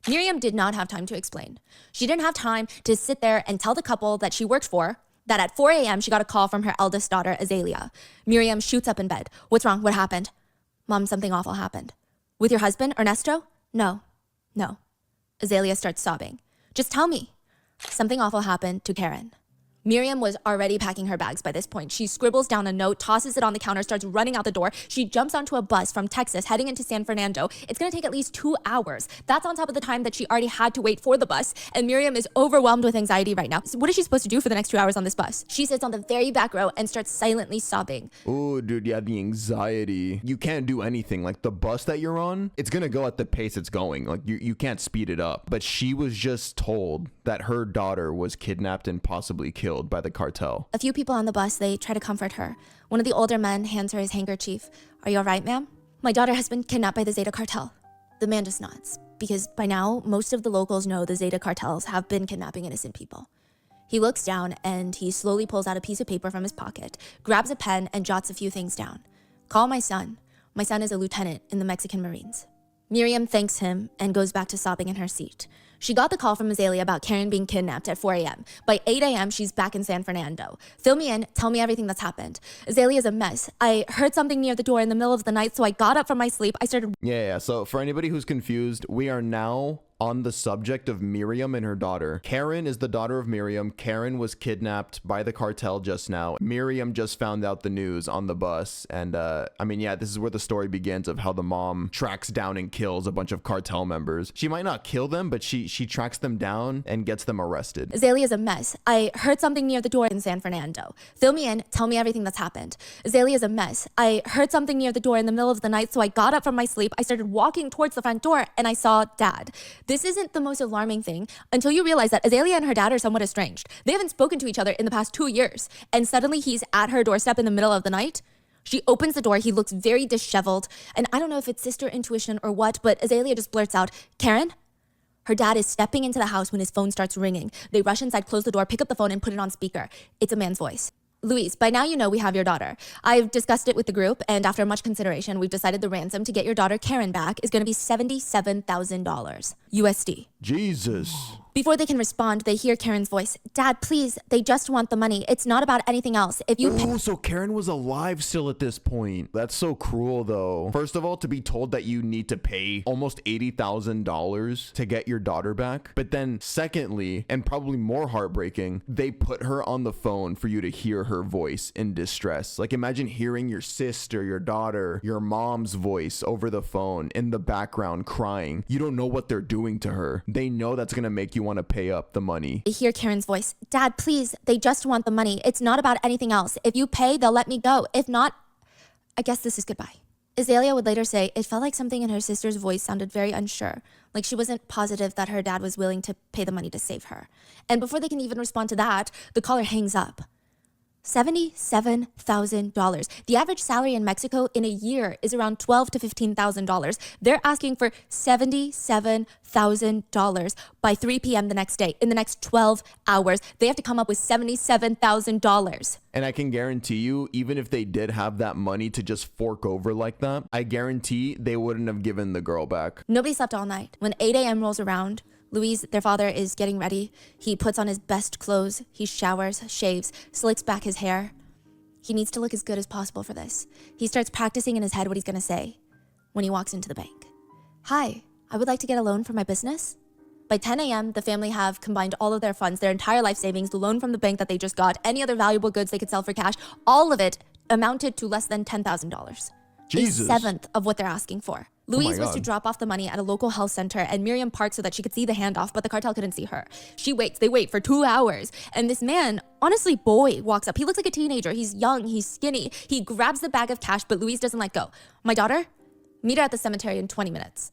Miriam did not have time to explain. She didn't have time to sit there and tell the couple that she worked for that at 4 a.m. she got a call from her eldest daughter, Azalea. Miriam shoots up in bed. What's wrong? What happened? Mom, something awful happened. With your husband, Ernesto? No. Azalea starts sobbing. Just tell me. Something awful happened to Karen. Miriam was already packing her bags by this point. She scribbles down a note, tosses it on the counter, starts running out the door. She jumps onto a bus from Texas, heading into San Fernando. It's gonna take at least 2 hours. That's on top of the time that she already had to wait for the bus. And Miriam is overwhelmed with anxiety right now. So what is she supposed to do for the next 2 hours on this bus? She sits on the very back row and starts silently sobbing. Oh, dude, yeah, the anxiety. You can't do anything. Like the bus that you're on, it's gonna go at the pace it's going. Like you can't speed it up. But she was just told that her daughter was kidnapped and possibly killed by the cartel. A few people on the bus, they try to comfort her. One of the older men hands her his handkerchief. Are you all right, ma'am? My daughter has been kidnapped by the Zeta cartel. The man just nods, because by now, most of the locals know the Zeta cartels have been kidnapping innocent people. He looks down and he slowly pulls out a piece of paper from his pocket, grabs a pen and jots a few things down. Call my son. My son is a lieutenant in the Mexican Marines. Miriam thanks him and goes back to sobbing in her seat. She got the call from Azalea about Karen being kidnapped at 4 a.m. By 8 a.m., she's back in San Fernando. Fill me in, tell me everything that's happened. Azalea's a mess. I heard something near the door in the middle of the night, so I got up from my sleep. I started... Yeah. So for anybody who's confused, we are now on the subject of Miriam and her daughter. Karen is the daughter of Miriam. Karen was kidnapped by the cartel just now. Miriam just found out the news on the bus. And I mean, yeah, this is where the story begins of how the mom tracks down and kills a bunch of cartel members. She might not kill them, but she tracks them down and gets them arrested. Azalea's a mess. I heard something near the door in San Fernando. Fill me in, tell me everything that's happened. Azalea's a mess. I heard something near the door in the middle of the night, so I got up from my sleep. I started walking towards the front door and I saw Dad. This isn't the most alarming thing until you realize that Azalea and her dad are somewhat estranged. They haven't spoken to each other in the past 2 years, and suddenly he's at her doorstep in the middle of the night. She opens the door, he looks very disheveled, and I don't know if it's sister intuition or what, but Azalea just blurts out, "Karen?" Her dad is stepping into the house when his phone starts ringing. They rush inside, close the door, pick up the phone, and put it on speaker. It's a man's voice. "Luis, by now you know we have your daughter. I've discussed it with the group, and after much consideration, we've decided the ransom to get your daughter Karen back is going to be $77,000 USD. Jesus. Before they can respond, they hear Karen's voice. "Dad, please, they just want the money. It's not about anything else. If you Oh, so Karen was alive still at this point. That's so cruel, though. First of all, to be told that you need to pay almost $80,000 to get your daughter back. But then secondly, and probably more heartbreaking, they put her on the phone for you to hear her voice in distress. Like imagine hearing your sister, your daughter, your mom's voice over the phone in the background crying. You don't know what they're doing to her. They know that's going to make you want to pay up the money. They hear Karen's voice. "Dad, please, they just want the money. It's not about anything else. If you pay, they'll let me go. If not, I guess this is goodbye." Azalea would later say, it felt like something in her sister's voice sounded very unsure, like she wasn't positive that her dad was willing to pay the money to save her. And before they can even respond to that, the caller hangs up. $77,000. The average salary in Mexico in a year is around $12,000 to $15,000. They're asking for $77,000 by 3 p.m. the next day. In the next 12 hours, they have to come up with $77,000. And I can guarantee you, even if they did have that money to just fork over like that, I guarantee they wouldn't have given the girl back. Nobody slept all night. When 8 a.m. rolls around, Luis, their father, is getting ready. He puts on his best clothes. He showers, shaves, slicks back his hair. He needs to look as good as possible for this. He starts practicing in his head what he's going to say when he walks into the bank. Hi, I would like to get a loan for my business. By 10 a.m., the family have combined all of their funds, their entire life savings, the loan from the bank that they just got, any other valuable goods they could sell for cash. All of it amounted to less than $10,000. Jesus. A seventh of what they're asking for. Louise was to God. drop off the money at a local health center, and Miriam parked so that she could see the handoff, but the cartel couldn't see her. She waits. They wait for 2 hours. And this man, honestly, boy, walks up. He looks like a teenager. He's young. He's skinny. He grabs the bag of cash, but Louise doesn't let go. My daughter, meet her at the cemetery in 20 minutes.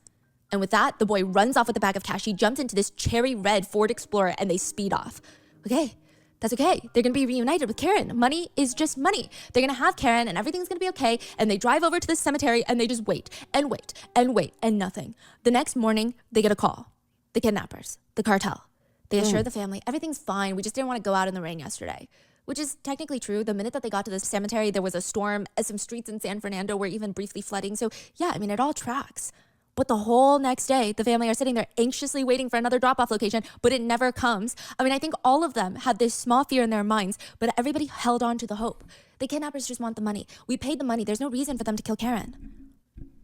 And with that, the boy runs off with the bag of cash. He jumps into this cherry red Ford Explorer, and they speed off. Okay. That's okay. They're going to be reunited with Karen. Money is just money. They're going to have Karen and everything's going to be okay. And they drive over to the cemetery and they just wait and wait and wait and nothing. The next morning, they get a call. The kidnappers, the cartel. They assure the family, everything's fine. We just didn't want to go out in the rain yesterday, which is technically true. The minute that they got to the cemetery, there was a storm. Some streets in San Fernando were even briefly flooding. So yeah, I mean, it all tracks. But the whole next day, the family are sitting there anxiously waiting for another drop-off location, but it never comes. I mean, I think all of them had this small fear in their minds, but everybody held on to the hope. The kidnappers just want the money. We paid the money. There's no reason for them to kill Karen.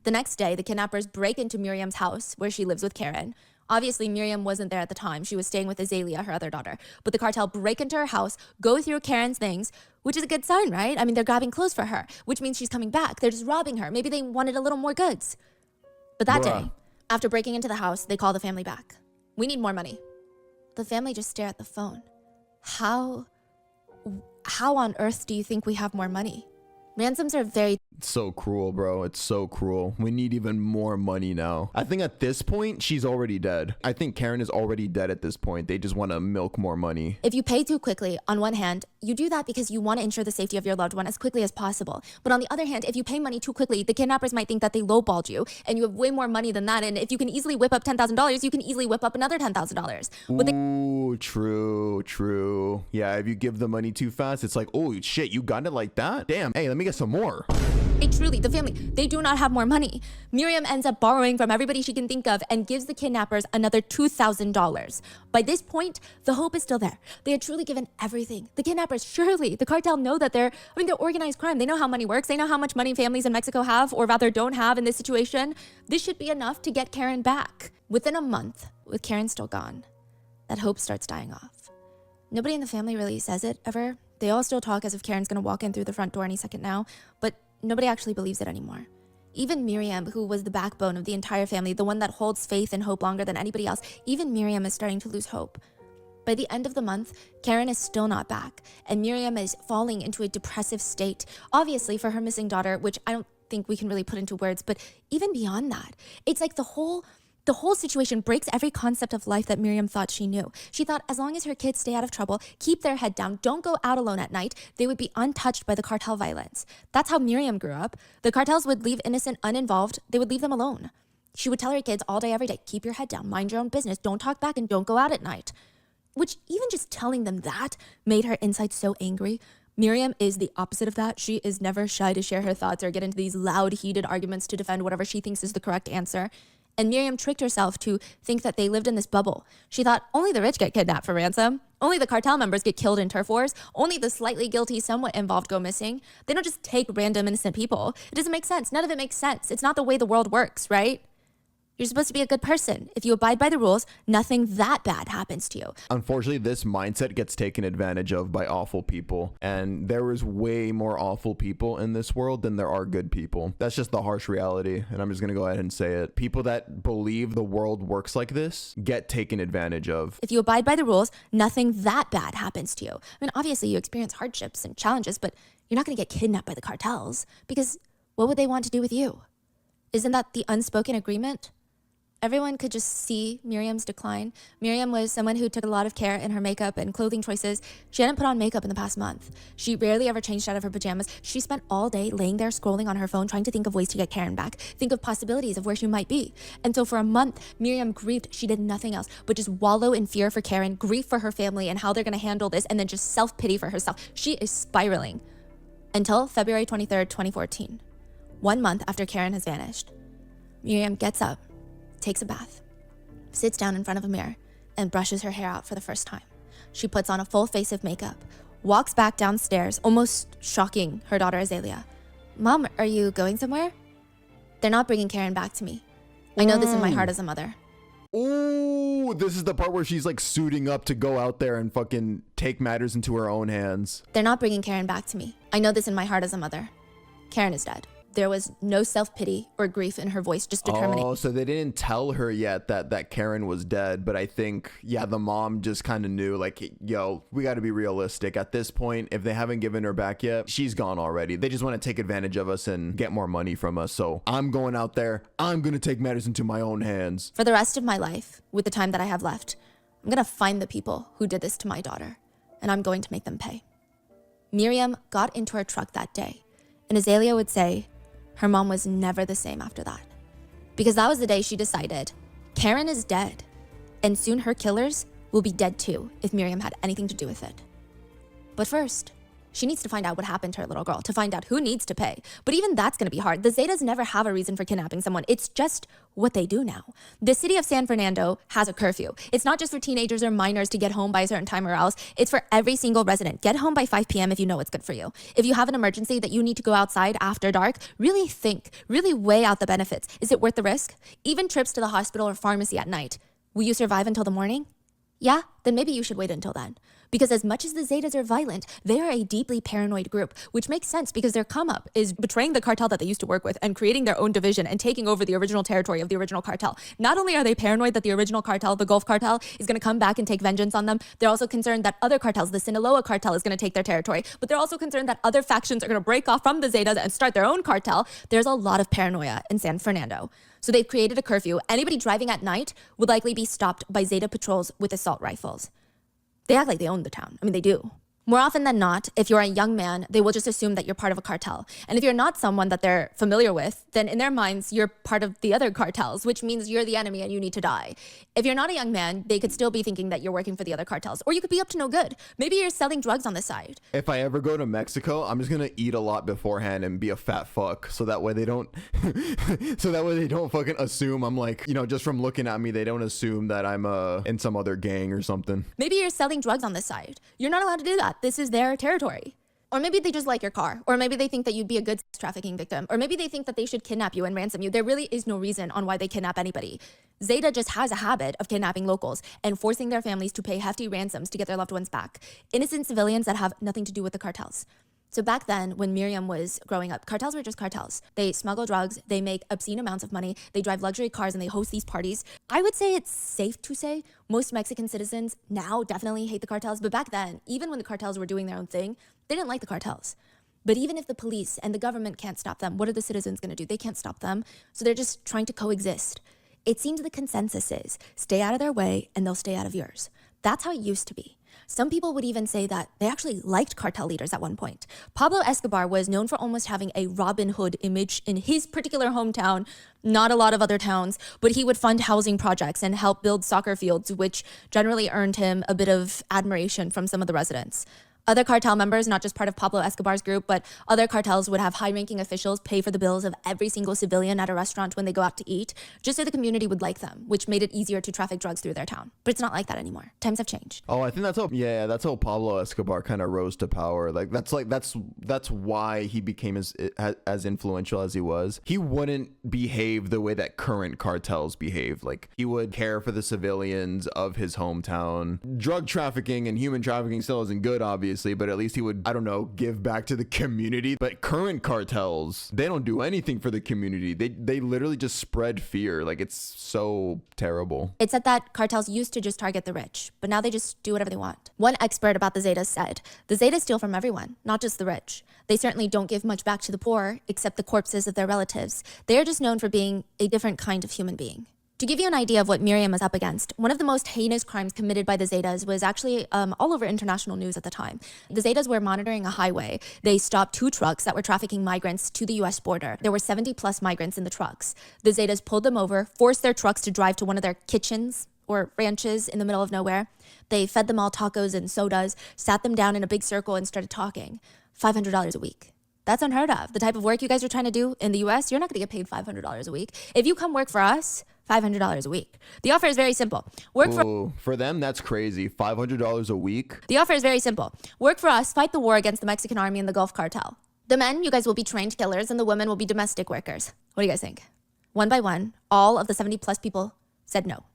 The next day, the kidnappers break into Miriam's house, where she lives with Karen. Obviously, Miriam wasn't there at the time. She was staying with Azalea, her other daughter. But the cartel break into her house, go through Karen's things, which is a good sign, right? I mean, they're grabbing clothes for her, which means she's coming back. They're just robbing her. Maybe they wanted a little more goods. But that day, after breaking into the house, they call the family back. We need more money. The family just stare at the phone. How on earth do you think we have more money? Ransoms are very... It's so cruel, bro. It's so cruel. We need even more money now. I think at this point, she's already dead. I think Karen is already dead at this point. They just want to milk more money. If you pay too quickly, on one hand, you do that because you want to ensure the safety of your loved one as quickly as possible. But on the other hand, if you pay money too quickly, the kidnappers might think that they lowballed you and you have way more money than that. And if you can easily whip up $10,000, you can easily whip up another $10,000. Ooh, true. Yeah, if you give the money too fast, it's like, oh shit, you got it like that? Damn, hey, let me get some more. The family, they do not have more money. Miriam ends up borrowing from everybody she can think of and gives the kidnappers another $2,000. By this point, the hope is still there. They had truly given everything. The kidnappers, surely, the cartel know that they're organized crime. They know how money works. They know how much money families in Mexico have, or rather don't have in this situation. This should be enough to get Karen back. Within a month, with Karen still gone, that hope starts dying off. Nobody in the family really says it ever. They all still talk as if Karen's gonna walk in through the front door any second now, but nobody actually believes it anymore. Even Miriam, who was the backbone of the entire family, the one that holds faith and hope longer than anybody else, even Miriam is starting to lose hope. By the end of the month, Karen is still not back, and Miriam is falling into a depressive state, obviously for her missing daughter, which I don't think we can really put into words, but even beyond that, it's like the whole situation breaks every concept of life that Miriam thought she knew. She thought as long as her kids stay out of trouble, keep their head down, don't go out alone at night, they would be untouched by the cartel violence. That's how Miriam grew up. The cartels would leave innocent uninvolved. They would leave them alone. She would tell her kids all day, every day, keep your head down, mind your own business, don't talk back, and don't go out at night. Which even just telling them that made her inside so angry. Miriam is the opposite of that. She is never shy to share her thoughts or get into these loud, heated arguments to defend whatever she thinks is the correct answer. And Miriam tricked herself to think that they lived in this bubble. She thought only the rich get kidnapped for ransom. Only the cartel members get killed in turf wars. Only the slightly guilty, somewhat involved go missing. They don't just take random innocent people. It doesn't make sense. None of it makes sense. It's not the way the world works, right? You're supposed to be a good person. If you abide by the rules, nothing that bad happens to you. Unfortunately, this mindset gets taken advantage of by awful people. And there is way more awful people in this world than there are good people. That's just the harsh reality. And I'm just going to go ahead and say it. People that believe the world works like this get taken advantage of. If you abide by the rules, nothing that bad happens to you. I mean, obviously you experience hardships and challenges, but you're not going to get kidnapped by the cartels because what would they want to do with you? Isn't that the unspoken agreement? Everyone could just see Miriam's decline. Miriam was someone who took a lot of care in her makeup and clothing choices. She hadn't put on makeup in the past month. She rarely ever changed out of her pajamas. She spent all day laying there scrolling on her phone, trying to think of ways to get Karen back, think of possibilities of where she might be. And so for a month, Miriam grieved. She did nothing else but just wallow in fear for Karen, grief for her family and how they're gonna handle this, and then just self-pity for herself. She is spiraling. Until February 23rd, 2014. 1 month after Karen has vanished. Miriam gets up, takes a bath, sits down in front of a mirror, and brushes her hair out for the first time. She puts on a full face of makeup, walks back downstairs, almost shocking her daughter Azalea. Mom, are you going somewhere? They're not bringing Karen back to me. I know this in my heart as a mother. Ooh, this is the part where she's like suiting up to go out there and fucking take matters into her own hands. They're not bringing Karen back to me. I know this in my heart as a mother. Karen is dead. There was no self-pity or grief in her voice, just determination. Oh, so they didn't tell her yet that Karen was dead, but I think, yeah, the mom just kind of knew, like, yo, we got to be realistic. At this point, if they haven't given her back yet, she's gone already. They just want to take advantage of us and get more money from us. So I'm going out there. I'm going to take matters into my own hands. For the rest of my life, with the time that I have left, I'm going to find the people who did this to my daughter, and I'm going to make them pay. Miriam got into her truck that day, and Azalea would say, her mom was never the same after that. Because that was the day she decided, Karen is dead, and soon her killers will be dead too if Miriam had anything to do with it. But first, she needs to find out what happened to her little girl, to find out who needs to pay. But even that's gonna be hard. The Zetas never have a reason for kidnapping someone. It's just what they do now. The city of San Fernando has a curfew. It's not just for teenagers or minors to get home by a certain time or else. It's for every single resident. Get home by 5 p.m. if you know what's good for you. If you have an emergency that you need to go outside after dark, really think, really weigh out the benefits. Is it worth the risk? Even trips to the hospital or pharmacy at night. Will you survive until the morning? Yeah, then maybe you should wait until then. Because as much as the Zetas are violent, they are a deeply paranoid group, which makes sense because their come up is betraying the cartel that they used to work with and creating their own division and taking over the original territory of the original cartel. Not only are they paranoid that the original cartel, the Gulf cartel, is going to come back and take vengeance on them, they're also concerned that other cartels, the Sinaloa cartel, is going to take their territory, but they're also concerned that other factions are going to break off from the Zetas and start their own cartel. There's a lot of paranoia in San Fernando. So they've created a curfew. Anybody driving at night would likely be stopped by Zeta patrols with assault rifles. They act like they own the town. I mean, they do. More often than not, if you're a young man, they will just assume that you're part of a cartel. And if you're not someone that they're familiar with, then in their minds, you're part of the other cartels, which means you're the enemy and you need to die. If you're not a young man, they could still be thinking that you're working for the other cartels. Or you could be up to no good. Maybe you're selling drugs on the side. If I ever go to Mexico, I'm just going to eat a lot beforehand and be a fat fuck. So that way they don't, fucking assume I'm like, you know, just from looking at me, they don't assume that I'm in some other gang or something. Maybe you're selling drugs on the side. You're not allowed to do that. This is their territory. Or maybe they just like your car. Or maybe they think that you'd be a good sex trafficking victim. Or maybe they think that they should kidnap you and ransom you. There really is no reason on why they kidnap anybody. Zeta just has a habit of kidnapping locals and forcing their families to pay hefty ransoms to get their loved ones back. Innocent civilians that have nothing to do with the cartels. So back then, when Miriam was growing up, cartels were just cartels. They smuggle drugs, they make obscene amounts of money, they drive luxury cars, and they host these parties. I would say it's safe to say most Mexican citizens now definitely hate the cartels, but back then, even when the cartels were doing their own thing, they didn't like the cartels. But even if the police and the government can't stop them, what are the citizens gonna do? They can't stop them, so they're just trying to coexist. It seems the consensus is, stay out of their way and they'll stay out of yours. That's how it used to be. Some people would even say that they actually liked cartel leaders at one point. Pablo Escobar was known for almost having a Robin Hood image in his particular hometown, not a lot of other towns, but he would fund housing projects and help build soccer fields, which generally earned him a bit of admiration from some of the residents. Other cartel members, not just part of Pablo Escobar's group, but other cartels would have high-ranking officials pay for the bills of every single civilian at a restaurant when they go out to eat, just so the community would like them, which made it easier to traffic drugs through their town. But it's not like that anymore. Times have changed. Oh, I think that's how Pablo Escobar kind of rose to power. That's why he became as influential as he was. He wouldn't behave the way that current cartels behave. Like, he would care for the civilians of his hometown. Drug trafficking and human trafficking still isn't good, obviously, but at least he would, I don't know, give back to the community. But current cartels, they don't do anything for the community. They literally just spread fear. Like, it's so terrible. It's said that cartels used to just target the rich, but now they just do whatever they want. One expert about the Zetas said, the Zetas steal from everyone, not just the rich. They certainly don't give much back to the poor, except the corpses of their relatives. They are just known for being a different kind of human being. To give you an idea of what Miriam is up against, one of the most heinous crimes committed by the Zetas was actually all over international news at the time. The Zetas were monitoring a highway. They stopped 2 trucks that were trafficking migrants to the US border. There were 70 plus migrants in the trucks. The Zetas pulled them over, forced their trucks to drive to one of their kitchens or ranches in the middle of nowhere. They fed them all tacos and sodas, sat them down in a big circle and started talking. $500 a week. That's unheard of. The type of work you guys are trying to do in the US, you're not gonna get paid $500 a week. If you come work for us, $500 a week. The offer is very simple. For them, that's crazy. $500 a week. The offer is very simple. Work for us, fight the war against the Mexican army and the Gulf Cartel. The men, you guys will be trained killers, and the women will be domestic workers. What do you guys think? One by one, all of the 70 plus people said no.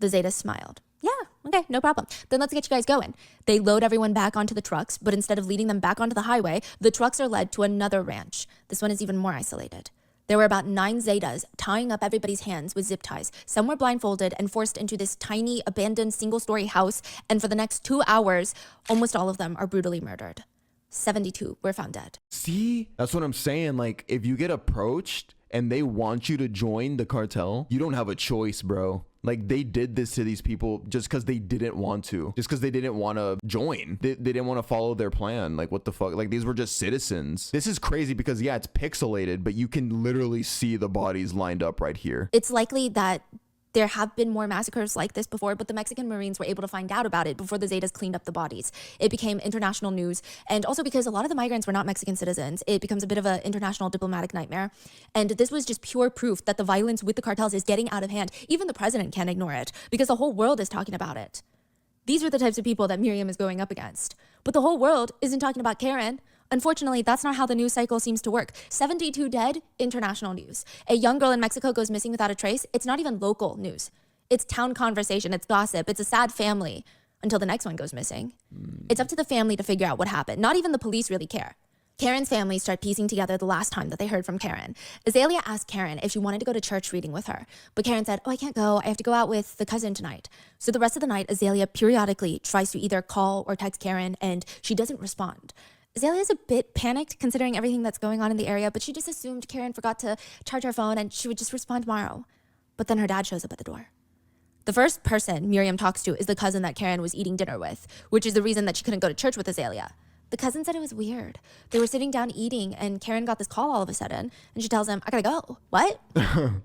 The Zetas smiled. Yeah, okay, no problem. Then let's get you guys going. They load everyone back onto the trucks, but instead of leading them back onto the highway, the trucks are led to another ranch. This one is even more isolated. There were about 9 Zetas tying up everybody's hands with zip ties. Some were blindfolded and forced into this tiny, abandoned, single-story house, and for the next 2 hours, almost all of them are brutally murdered. 72 were found dead. See? That's what I'm saying. Like, if you get approached and they want you to join the cartel, you don't have a choice, bro. Like, they did this to these people just because they didn't want to. Just because they didn't want to join. They didn't want to follow their plan. Like, what the fuck? Like, these were just citizens. This is crazy because, yeah, it's pixelated, but you can literally see the bodies lined up right here. It's likely that there have been more massacres like this before, but the Mexican Marines were able to find out about it before the Zetas cleaned up the bodies. It became international news. And also because a lot of the migrants were not Mexican citizens, it becomes a bit of an international diplomatic nightmare. And this was just pure proof that the violence with the cartels is getting out of hand. Even the president can't ignore it because the whole world is talking about it. These are the types of people that Miriam is going up against. But the whole world isn't talking about Karen. Unfortunately, that's not how the news cycle seems to work. 72 dead, international news. A young girl in Mexico goes missing without a trace. It's not even local news. It's town conversation, it's gossip, it's a sad family until the next one goes missing. It's up to the family to figure out what happened. Not even the police really care. Karen's family start piecing together the last time that they heard from Karen. Azalea asked Karen if she wanted to go to church reading with her, but Karen said, oh, I can't go. I have to go out with the cousin tonight. So the rest of the night, Azalea periodically tries to either call or text Karen, and she doesn't respond. Azalea's a bit panicked considering everything that's going on in the area, but she just assumed Karen forgot to charge her phone and she would just respond tomorrow. But then her dad shows up at the door. The first person Miriam talks to is the cousin that Karen was eating dinner with, which is the reason that she couldn't go to church with Azalea. The cousin said it was weird. They were sitting down eating and Karen got this call all of a sudden and she tells him, I gotta go. What?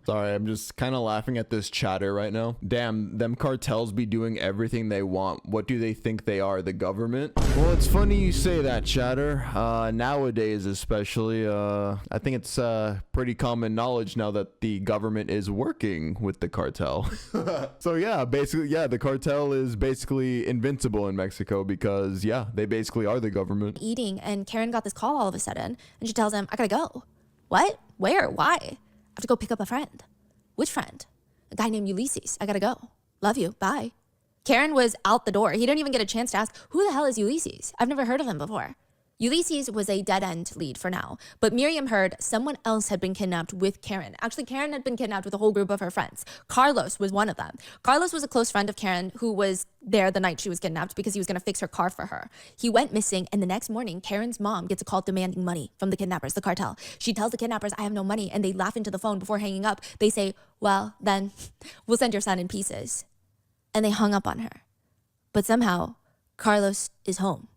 Sorry, I'm just kind of laughing at this chatter right now. Damn, them cartels be doing everything they want. What do they think they are, the government? Well, it's funny you say that, chatter. Nowadays especially, I think it's pretty common knowledge now that the government is working with the cartel. So yeah, basically, yeah, the cartel is basically invincible in Mexico because, yeah, they basically are the government. Eating and Karen got this call all of a sudden and she tells him, I gotta go. What? Where? Why? I have to go pick up a friend. Which friend? A guy named Ulysses. I gotta go. Love you. Bye. Karen was out the door. He didn't even get a chance to ask, who the hell is Ulysses? I've never heard of him before. Ulysses was a dead-end lead for now, but Miriam heard someone else had been kidnapped with Karen. Actually, Karen had been kidnapped with a whole group of her friends. Carlos was one of them. Carlos was a close friend of Karen who was there the night she was kidnapped because he was going to fix her car for her. He went missing, and the next morning, Karen's mom gets a call demanding money from the kidnappers, the cartel. She tells the kidnappers, I have no money, and they laugh into the phone before hanging up. They say, well, then we'll send your son in pieces. And they hung up on her. But somehow, Carlos is home.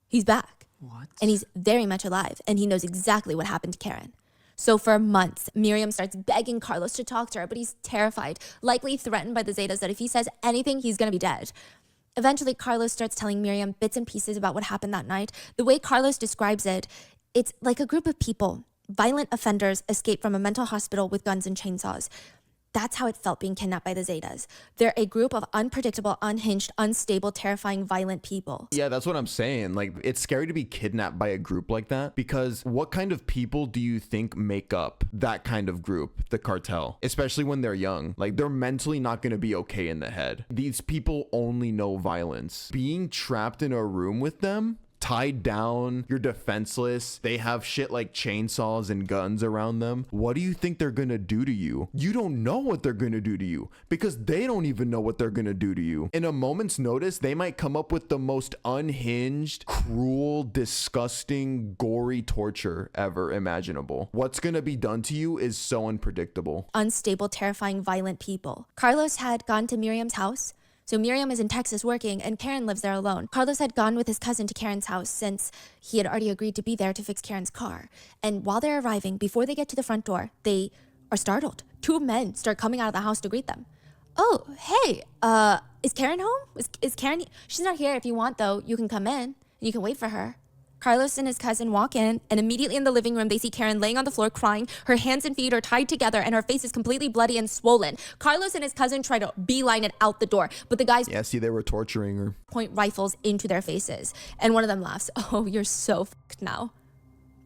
He's back. What? And he's very much alive, and he knows exactly what happened to Karen. So for months, Miriam starts begging Carlos to talk to her, but he's terrified, likely threatened by the Zetas that if he says anything, he's gonna be dead. Eventually, Carlos starts telling Miriam bits and pieces about what happened that night. The way Carlos describes it, it's like a group of people, violent offenders escape from a mental hospital with guns and chainsaws. That's how it felt being kidnapped by the Zetas. They're a group of unpredictable, unhinged, unstable, terrifying, violent people. Yeah, that's what I'm saying. Like, it's scary to be kidnapped by a group like that because what kind of people do you think make up that kind of group, the cartel? Especially when they're young. Like, they're mentally not going to be okay in the head. These people only know violence. Being trapped in a room with them tied down, you're defenseless, they have shit like chainsaws and guns around them. What do you think they're gonna do to you? You don't know what they're gonna do to you because they don't even know what they're gonna do to you. In a moment's notice, they might come up with the most unhinged, cruel, disgusting, gory torture ever imaginable. What's gonna be done to you is so unpredictable. Unstable, terrifying, violent people. Carlos had gone to Miriam's house. So Miriam is in Texas working and Karen lives there alone. Carlos had gone with his cousin to Karen's house since he had already agreed to be there to fix Karen's car. And while they're arriving, before they get to the front door, they are startled. Two men start coming out of the house to greet them. Oh, hey, is Karen home? Is Karen? She's not here. If you want though, you can come in and you can wait for her. Carlos and his cousin walk in, and immediately in the living room, they see Karen laying on the floor crying. Her hands and feet are tied together, and her face is completely bloody and swollen. Carlos and his cousin try to beeline it out the door, but the guys See, they were torturing her. point rifles into their faces, and one of them laughs. Oh, you're so fucked now.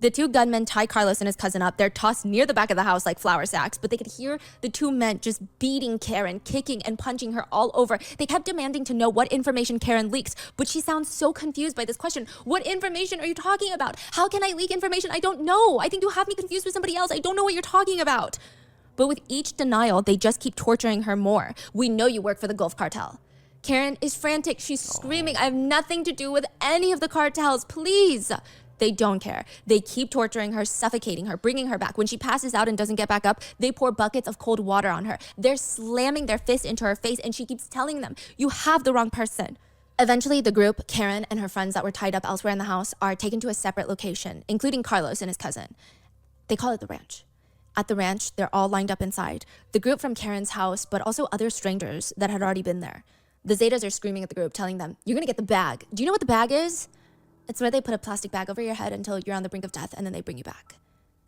The two gunmen tie Carlos and his cousin up. They're tossed near the back of the house like flour sacks, but they could hear the two men just beating Karen, kicking and punching her all over. They kept demanding to know what information Karen leaks, but she sounds so confused by this question. What information are you talking about? How can I leak information? I don't know. I think you have me confused with somebody else. I don't know what you're talking about. But with each denial, they just keep torturing her more. We know you work for the Gulf Cartel. Karen is frantic. She's screaming, I have nothing to do with any of the cartels, please. They don't care. They keep torturing her, suffocating her, bringing her back. When she passes out and doesn't get back up, they pour buckets of cold water on her. They're slamming their fists into her face, and she keeps telling them, you have the wrong person. Eventually, the group, Karen and her friends that were tied up elsewhere in the house, are taken to a separate location, including Carlos and his cousin. They call it the ranch. At the ranch, they're all lined up inside. The group from Karen's house, but also other strangers that had already been there. The Zetas are screaming at the group, telling them, you're gonna get the bag. Do you know what the bag is? It's where they put a plastic bag over your head until you're on the brink of death, and then they bring you back.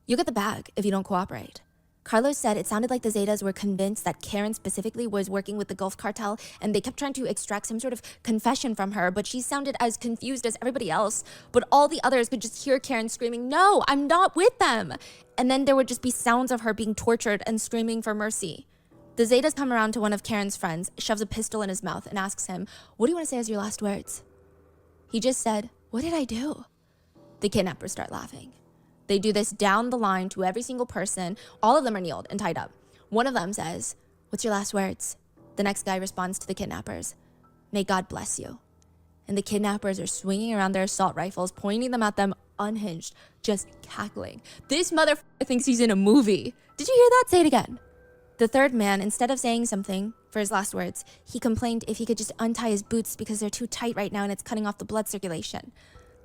You'll get the bag if you don't cooperate. Carlos said it sounded like the Zetas were convinced that Karen specifically was working with the Gulf Cartel, and they kept trying to extract some sort of confession from her, but she sounded as confused as everybody else. But all the others could just hear Karen screaming, no, I'm not with them. And then there would just be sounds of her being tortured and screaming for mercy. The Zetas come around to one of Karen's friends, shoves a pistol in his mouth, and asks him, what do you want to say as your last words? He just said, what did I do? The kidnappers start laughing. They do this down the line to every single person. All of them are kneeled and tied up. One of them says, what's your last words? The next guy responds to the kidnappers, may God bless you. And the kidnappers are swinging around their assault rifles, pointing them at them unhinged, just cackling. This motherfucker thinks he's in a movie. Did you hear that? Say it again. The third man, instead of saying something for his last words, he complained if he could just untie his boots because they're too tight right now and it's cutting off the blood circulation.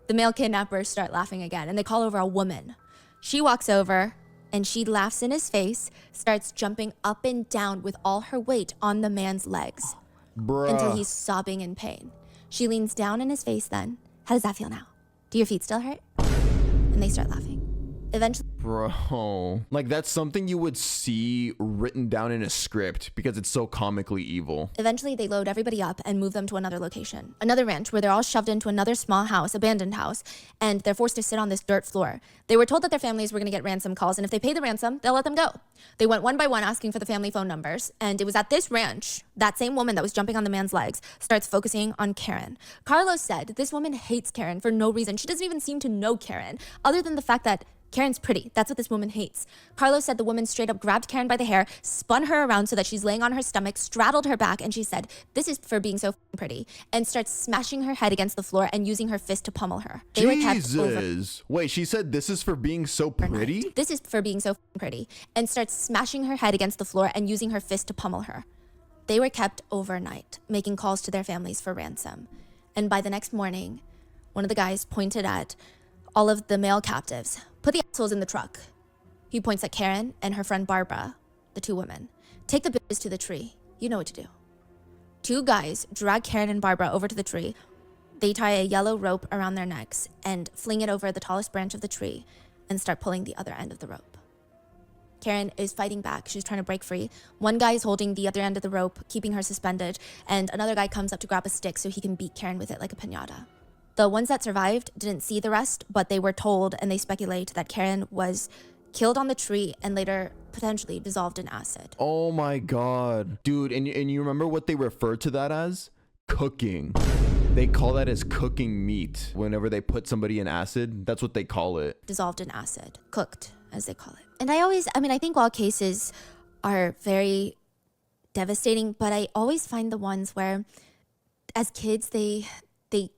The male kidnappers start laughing again, and they call over a woman. She walks over, and she laughs in his face, starts jumping up and down with all her weight on the man's legs. Bruh. Until he's sobbing in pain. She leans down in his face then. How does that feel now? Do your feet still hurt? And they start laughing. Eventually, Bro, like that's something you would see written down in a script because it's so comically evil. Eventually, they load everybody up and move them to another location. Another ranch where they're all shoved into another small house, abandoned house, and they're forced to sit on this dirt floor. They were told that their families were going to get ransom calls, and if they pay the ransom, they'll let them go. They went one by one asking for the family phone numbers, and it was at this ranch, that same woman that was jumping on the man's legs starts focusing on Karen. Carlos said this woman hates Karen for no reason. She doesn't even seem to know Karen, other than the fact that Karen's pretty. That's what this woman hates. Carlos said the woman straight up grabbed Karen by the hair, spun her around so that she's laying on her stomach, straddled her back, and she said, this is for being so pretty, and starts smashing her head against the floor and using her fist to pummel her. They were kept over. Wait, she said this is for being so pretty? This is for being so pretty, and starts smashing her head against the floor and using her fist to pummel her. They were kept overnight, making calls to their families for ransom. And by the next morning, one of the guys pointed at all of the male captives. Put the assholes in the truck. He points at Karen and her friend Barbara, the two women. Take the bitches to the tree. You know what to do. Two guys drag Karen and Barbara over to the tree. They tie a yellow rope around their necks and fling it over the tallest branch of the tree and start pulling the other end of the rope. Karen is fighting back. She's trying to break free. One guy is holding the other end of the rope, keeping her suspended, and another guy comes up to grab a stick so he can beat Karen with it like a piñata. The ones that survived didn't see the rest, but they were told and they speculate that Karen was killed on the tree and later potentially dissolved in acid. Oh my God. Dude, and you remember what they referred to that as? Cooking. They call that as cooking meat. Whenever they put somebody in acid, that's what they call it. Dissolved in acid, cooked, as they call it. And I think all cases are very devastating, but I always find the ones where as kids, they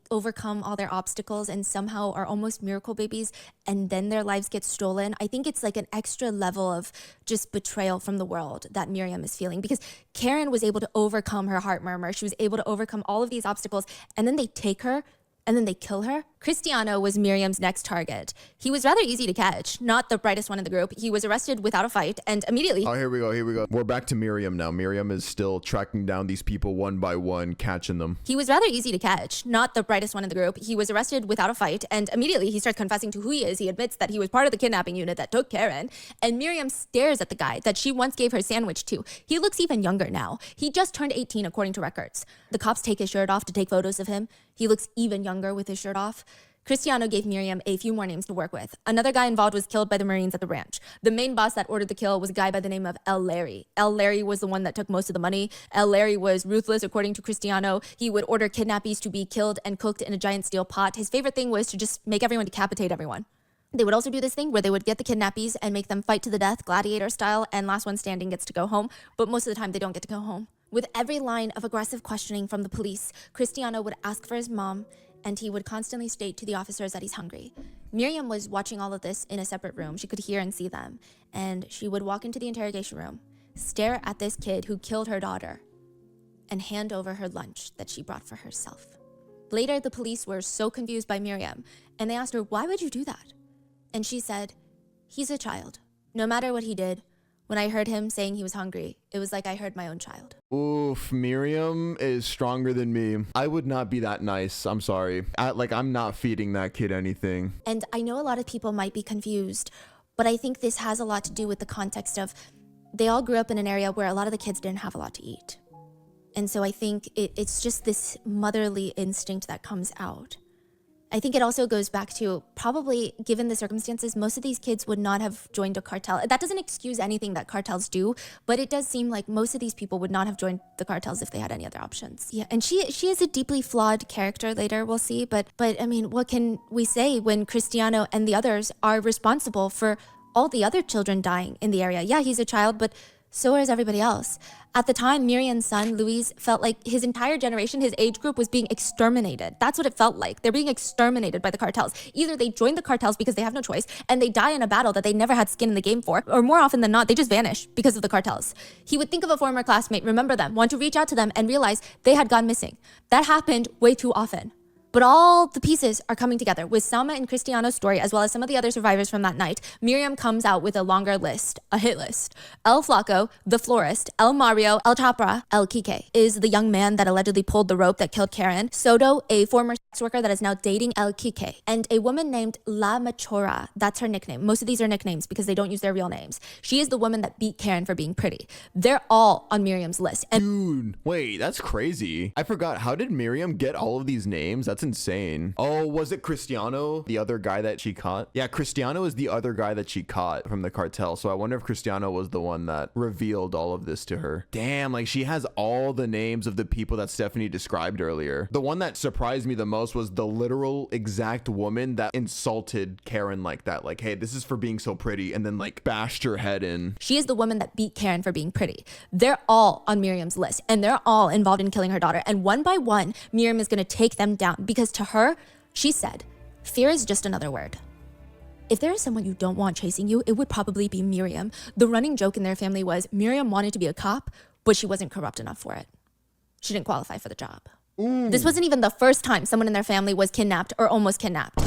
overcome all their obstacles and somehow are almost miracle babies, and then their lives get stolen. I think it's like an extra level of just betrayal from the world that Miriam is feeling, because Karen was able to overcome her heart murmur. She was able to overcome all of these obstacles, and then they take her and then they kill her. Cristiano was Miriam's next target. He was rather easy to catch, not the brightest one in the group. He was arrested without a fight and immediately... Oh, here we go. We're back to Miriam now. Miriam is still tracking down these people one by one, catching them. He was rather easy to catch, not the brightest one in the group. He was arrested without a fight and immediately he starts confessing to who he is. He admits that he was part of the kidnapping unit that took Karen, and Miriam stares at the guy that she once gave her sandwich to. He looks even younger now. He just turned 18 according to records. The cops take his shirt off to take photos of him. He looks even younger with his shirt off. Cristiano gave Miriam a few more names to work with. Another guy involved was killed by the Marines at the ranch. The main boss that ordered the kill was a guy by the name of El Larry. El Larry was the one that took most of the money. El Larry was ruthless according to Cristiano. He would order kidnappees to be killed and cooked in a giant steel pot. His favorite thing was to just make everyone decapitate everyone. They would also do this thing where they would get the kidnappees and make them fight to the death, gladiator style, and last one standing gets to go home. But most of the time they don't get to go home. With every line of aggressive questioning from the police, Cristiano would ask for his mom, and he would constantly state to the officers that he's hungry. Miriam was watching all of this in a separate room. She could hear and see them. And she would walk into the interrogation room, stare at this kid who killed her daughter, and hand over her lunch that she brought for herself. Later, the police were so confused by Miriam, and they asked her, "Why would you do that?" And she said, "He's a child. No matter what he did, when I heard him saying he was hungry, it was like I heard my own child." Oof, Miriam is stronger than me. I would not be that nice. I'm sorry. I'm not feeding that kid anything. And I know a lot of people might be confused, but I think this has a lot to do with the context of they all grew up in an area where a lot of the kids didn't have a lot to eat. And so I think it's just this motherly instinct that comes out. I think it also goes back to probably, given the circumstances, most of these kids would not have joined a cartel. That doesn't excuse anything that cartels do, but it does seem like most of these people would not have joined the cartels if they had any other options. Yeah, and she is a deeply flawed character later, we'll see. But I mean, what can we say when Cristiano and the others are responsible for all the other children dying in the area? Yeah, he's a child, but so is everybody else. At the time, Miriam's son, Luis, felt like his entire generation, his age group, was being exterminated. That's what it felt like. They're being exterminated by the cartels. Either they join the cartels because they have no choice, and they die in a battle that they never had skin in the game for, or more often than not, they just vanish because of the cartels. He would think of a former classmate, remember them, want to reach out to them, and realize they had gone missing. That happened way too often. But all the pieces are coming together. With Salma and Cristiano's story, as well as some of the other survivors from that night, Miriam comes out with a longer list, a hit list. El Flaco, the florist, El Mario, El Chapra, El Kike is the young man that allegedly pulled the rope that killed Karen, Soto, a former sex worker that is now dating El Kike, and a woman named La Machora. That's her nickname. Most of these are nicknames because they don't use their real names. She is the woman that beat Karen for being pretty. They're all on Miriam's list. And dude, wait, that's crazy. I forgot. How did Miriam get all of these names? That's insane. Oh, was it Cristiano, the other guy that she caught? Yeah, Cristiano is the other guy that she caught from the cartel. So I wonder if Cristiano was the one that revealed all of this to her. Damn, like she has all the names of the people that Stephanie described earlier. The one that surprised me the most was the literal exact woman that insulted Karen like that. Like, hey, this is for being so pretty, and then like bashed her head in. She is the woman that beat Karen for being pretty. They're all on Miriam's list, and they're all involved in killing her daughter. And one by one, Miriam is going to take them down because to her, she said, fear is just another word. If there is someone you don't want chasing you, it would probably be Miriam. The running joke in their family was Miriam wanted to be a cop, but she wasn't corrupt enough for it. She didn't qualify for the job. Ooh. This wasn't even the first time someone in their family was kidnapped or almost kidnapped.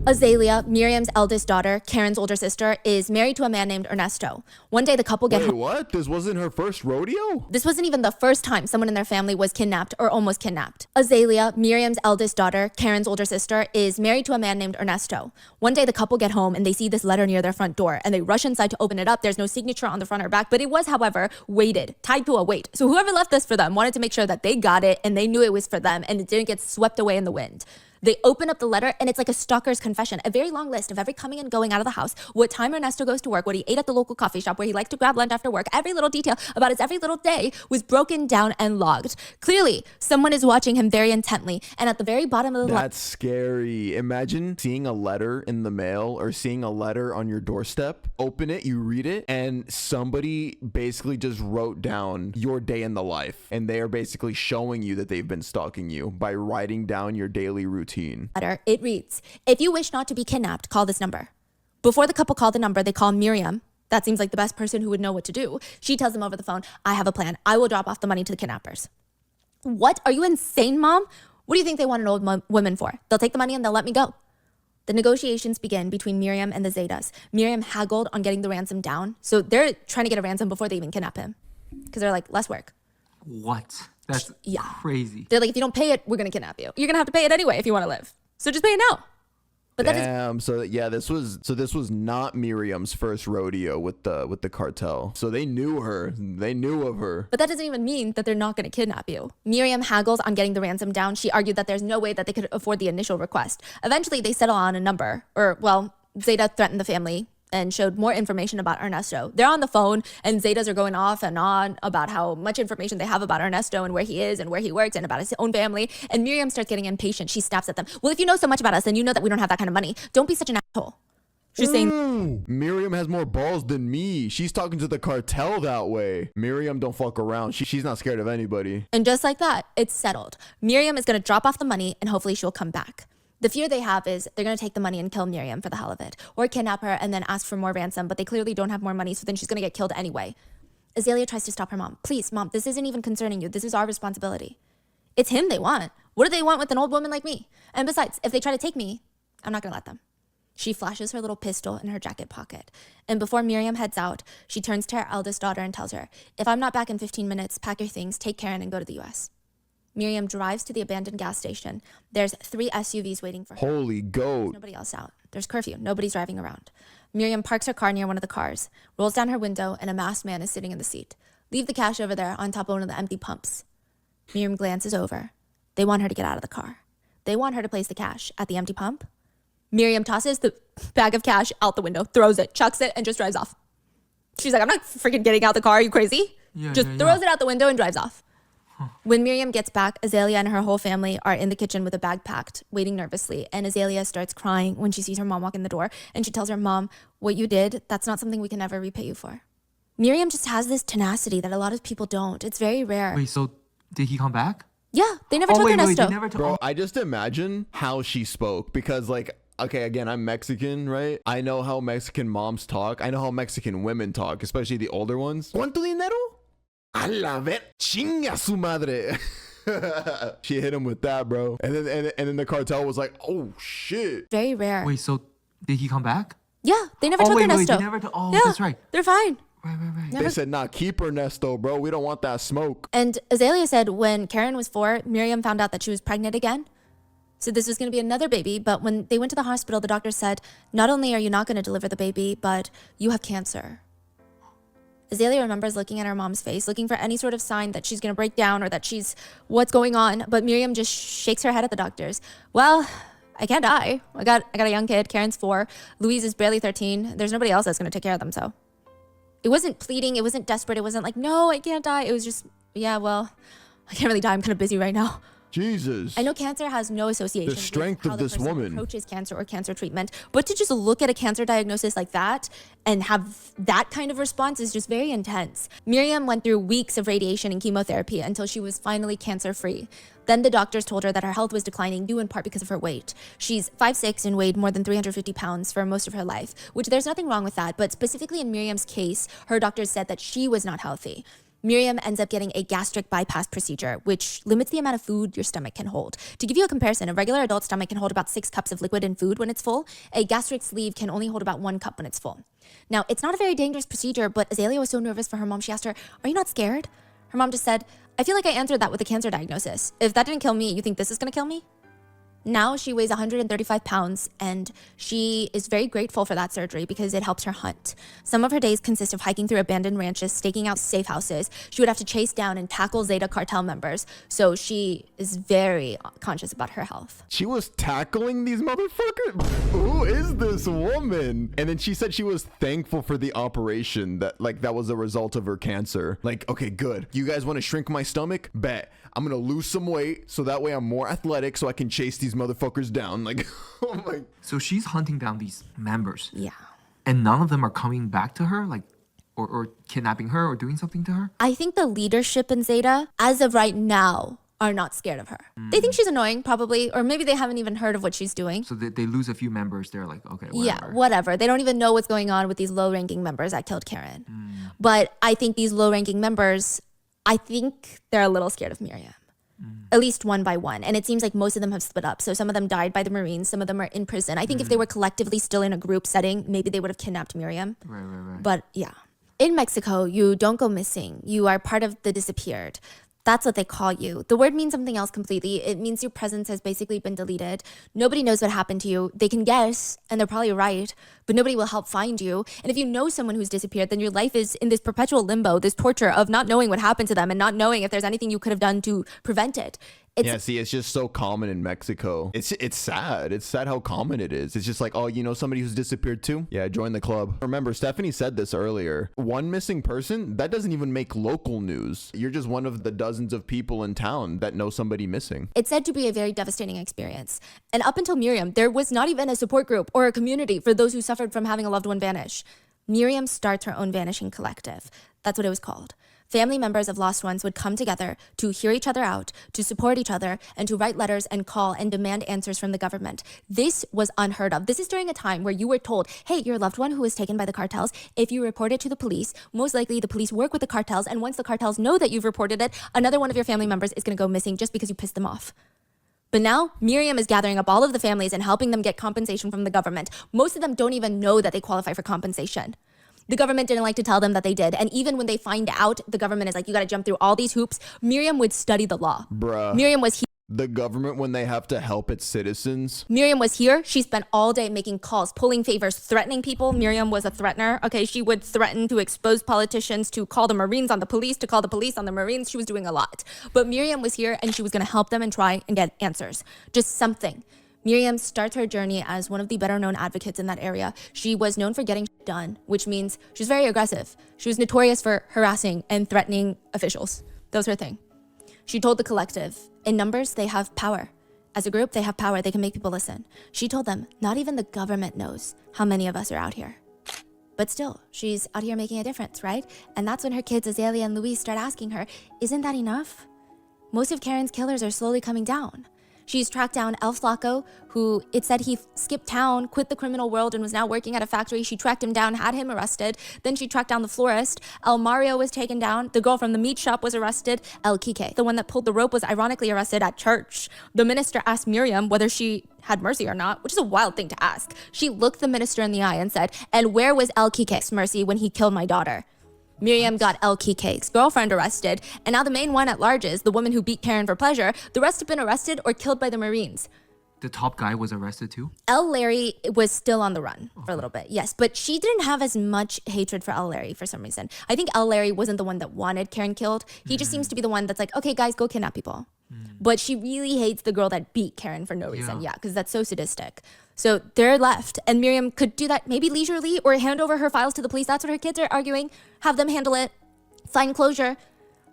Azalea, Miriam's eldest daughter, Karen's older sister, is married to a man named Ernesto. One day the couple get home. What? This wasn't her first rodeo? This wasn't even the first time someone in their family was kidnapped or almost kidnapped. Azalea, Miriam's eldest daughter, Karen's older sister, is married to a man named Ernesto. One day the couple get home and they see this letter near their front door and they rush inside to open it up. There's no signature on the front or back, but it was, however, weighted, tied to a weight. So whoever left this for them wanted to make sure that they got it and they knew it was for them and it didn't get swept away in the wind. They open up the letter and it's like a stalker's confession, a very long list of every coming and going out of the house, what time Ernesto goes to work, what he ate at the local coffee shop, where he liked to grab lunch after work. Every little detail about his every little day was broken down and logged. Clearly, someone is watching him very intently. And at the very bottom of the letter, That's scary. Imagine seeing a letter in the mail or seeing a letter on your doorstep. Open it, you read it, and somebody basically just wrote down your day in the life. And they are basically showing you that they've been stalking you by writing down your daily routine. it reads, if you wish not to be kidnapped, call this number. Before the couple called the number, they call Miriam. That seems like the best person who would know what to do. She tells them over the phone, I have a plan. I will drop off the money to the kidnappers. What? Are you insane, Mom? What do you think they want an old woman for? They'll take the money and they'll let me go. The negotiations begin between Miriam and the Zetas. Miriam haggled on getting the ransom down. So they're trying to get a ransom before they even kidnap him. Because they're like, less work. What? That's crazy. They're like, if you don't pay it, we're going to kidnap you. You're going to have to pay it anyway if you want to live. So just pay it now. But Damn. So yeah, this was not Miriam's first rodeo with the cartel. So they knew her. They knew of her. But that doesn't even mean that they're not going to kidnap you. Miriam haggles on getting the ransom down. She argued that there's no way that they could afford the initial request. Eventually, they settle on a number. Zeta threatened the family and showed more information about Ernesto. They're on the phone, and Zetas are going off and on about how much information they have about Ernesto and where he is and where he works and about his own family. And Miriam starts getting impatient. She snaps at them. Well, if you know so much about us, then you know that we don't have that kind of money. Don't be such an asshole. She's saying, Miriam has more balls than me. She's talking to the cartel that way. Miriam don't fuck around. She's not scared of anybody. And just like that, it's settled. Miriam is going to drop off the money, and hopefully she'll come back. The fear they have is they're going to take the money and kill Miriam for the hell of it, or kidnap her and then ask for more ransom, but they clearly don't have more money, so then she's going to get killed anyway. Azalea tries to stop her mom. Please, Mom, this isn't even concerning you. This is our responsibility. It's him they want. What do they want with an old woman like me? And besides, if they try to take me, I'm not going to let them. She flashes her little pistol in her jacket pocket. And before Miriam heads out, she turns to her eldest daughter and tells her, if I'm not back in 15 minutes, pack your things, take Karen, and go to the U.S. Miriam drives to the abandoned gas station. There's 3 SUVs waiting for her. Holy goat. There's nobody else out. There's curfew. Nobody's driving around. Miriam parks her car near one of the cars, rolls down her window, and a masked man is sitting in the seat. Leave the cash over there on top of one of the empty pumps. Miriam glances over. They want her to get out of the car. They want her to place the cash at the empty pump. Miriam tosses the bag of cash out the window, throws it, chucks it, and just drives off. She's like, I'm not freaking getting out the car. Are you crazy? Throws it out the window and drives off. When Miriam gets back, Azalea and her whole family are in the kitchen with a bag packed, waiting nervously. And Azalea starts crying when she sees her mom walk in the door. And she tells her, Mom, what you did, that's not something we can ever repay you for. Miriam just has this tenacity that a lot of people don't. It's very rare. Wait, so did he come back? Yeah, they never took Ernesto. They never took. Bro, I just imagine how she spoke because okay, again, I'm Mexican, right? I know how Mexican moms talk. I know how Mexican women talk, especially the older ones. ¿Cuánto dinero? A la ver, chinga su madre. She hit him with that, bro. And then the cartel was like, oh shit. Very rare. Wait, so did he come back? Yeah, they never took Ernesto. They never took. Oh, yeah, that's right. They're fine. Right. They said, nah, keep Ernesto, bro. We don't want that smoke. And Azalea said when Karen was 4, Miriam found out that she was pregnant again. So this was going to be another baby. But when they went to the hospital, the doctor said, not only are you not going to deliver the baby, but you have cancer. Azalea remembers looking at her mom's face, looking for any sort of sign that she's going to break down or that she's what's going on. But Miriam just shakes her head at the doctors. Well, I can't die. I got a young kid. Karen's 4. Louise is barely 13. There's nobody else that's going to take care of them. So it wasn't pleading. It wasn't desperate. It wasn't like, no, I can't die. It was just, yeah, well, I can't really die. I'm kind of busy right now. Jesus. I know cancer has no association The strength with how of this the person woman approaches cancer or cancer treatment, but to just look at a cancer diagnosis like that and have that kind of response is just very intense. Miriam went through weeks of radiation and chemotherapy until she was finally cancer-free. Then the doctors told her that her health was declining due in part because of her weight. She's 5'6" and weighed more than 350 pounds for most of her life, which there's nothing wrong with that, but specifically in Miriam's case, her doctors said that she was not healthy. Miriam ends up getting a gastric bypass procedure, which limits the amount of food your stomach can hold. To give you a comparison, a regular adult stomach can hold about 6 cups of liquid and food when it's full. A gastric sleeve can only hold about 1 cup when it's full. Now, it's not a very dangerous procedure, but Azalea was so nervous for her mom, she asked her, are you not scared? Her mom just said, I feel like I answered that with a cancer diagnosis. If that didn't kill me, you think this is going to kill me? Now she weighs 135 pounds, and she is very grateful for that surgery because it helps her hunt. Some of her days consist of hiking through abandoned ranches, staking out safe houses. She would have to chase down and tackle Zeta cartel members, so she is very conscious about her health. She was tackling these motherfuckers? Who is this woman? And then she said she was thankful for the operation that was a result of her cancer. Like, okay, good. You guys want to shrink my stomach? Bet. I'm gonna lose some weight so that way I'm more athletic so I can chase these motherfuckers down. Like, oh my. So she's hunting down these members. Yeah. And none of them are coming back to her, like, or kidnapping her or doing something to her? I think the leadership in Zeta, as of right now, are not scared of her. They think she's annoying, probably, or maybe they haven't even heard of what she's doing. So they lose a few members. They're like, okay, whatever. Yeah, whatever. They don't even know what's going on with these low-ranking members that killed Karen. But I think these low-ranking members, I think they're a little scared of Miriam. At least one by one. And it seems like most of them have split up. So some of them died by the Marines. Some of them are in prison. I think if they were collectively still in a group setting, maybe they would have kidnapped Miriam. Right. But yeah. In Mexico, you don't go missing. You are part of the disappeared. That's what they call you. The word means something else completely. It means your presence has basically been deleted. Nobody knows what happened to you. They can guess, and they're probably right, but nobody will help find you. And if you know someone who's disappeared, then your life is in this perpetual limbo, this torture of not knowing what happened to them and not knowing if there's anything you could have done to prevent it. Yeah, see, it's just so common in Mexico. It's sad. It's sad how common it is. It's just like, oh, you know somebody who's disappeared too? Yeah, join the club. Remember, Stephanie said this earlier. One missing person, that doesn't even make local news. You're just one of the dozens of people in town that know somebody missing. It's said to be a very devastating experience. And up until Miriam, there was not even a support group or a community for those who suffered from having a loved one vanish. Miriam starts her own vanishing collective. That's what it was called. Family members of lost ones would come together to hear each other out, to support each other, and to write letters and call and demand answers from the government. This was unheard of. This is during a time where you were told, hey, your loved one who was taken by the cartels, if you report it to the police, most likely the police work with the cartels, and once the cartels know that you've reported it, another one of your family members is going to go missing just because you pissed them off. But now, Miriam is gathering up all of the families and helping them get compensation from the government. Most of them don't even know that they qualify for compensation. The government didn't like to tell them that they did. And even when they find out, the government is like, you got to jump through all these hoops. Miriam would study the law. Bruh. Miriam was here. The government, when they have to help its citizens. Miriam was here. She spent all day making calls, pulling favors, threatening people. Miriam was a threatener. Okay, she would threaten to expose politicians, to call the Marines on the police, to call the police on the Marines. She was doing a lot. But Miriam was here and she was going to help them and try and get answers. Just something. Miriam starts her journey as one of the better known advocates in that area. She was known for getting done, which means she's very aggressive. She was notorious for harassing and threatening officials. That was her thing. She told the collective, in numbers, they have power. As a group, they have power. They can make people listen. She told them, not even the government knows how many of us are out here. But still, she's out here making a difference, right? And that's when her kids, Azalea and Luis, start asking her, isn't that enough? Most of Karen's killers are slowly coming down. She's tracked down El Flaco, who it said he skipped town, quit the criminal world, and was now working at a factory. She tracked him down, had him arrested. Then she tracked down the florist. El Mario was taken down. The girl from the meat shop was arrested. El Kike, the one that pulled the rope, was ironically arrested at church. The minister asked Miriam whether she had mercy or not, which is a wild thing to ask. She looked the minister in the eye and said, and where was El Kike's mercy when he killed my daughter? Miriam got El Kike's girlfriend arrested, and now the main one at large is the woman who beat Karen for pleasure. The rest have been arrested or killed by the Marines. The top guy was arrested too? El Larry was still on the run for a little bit, yes. But she didn't have as much hatred for El Larry for some reason. I think El Larry wasn't the one that wanted Karen killed. He just seems to be the one that's like, okay, guys, go kidnap people. But she really hates the girl that beat Karen for no reason. Yeah, because that's so sadistic. So they're left. And Miriam could do that maybe leisurely or hand over her files to the police. That's what her kids are arguing. Have them handle it. Find closure.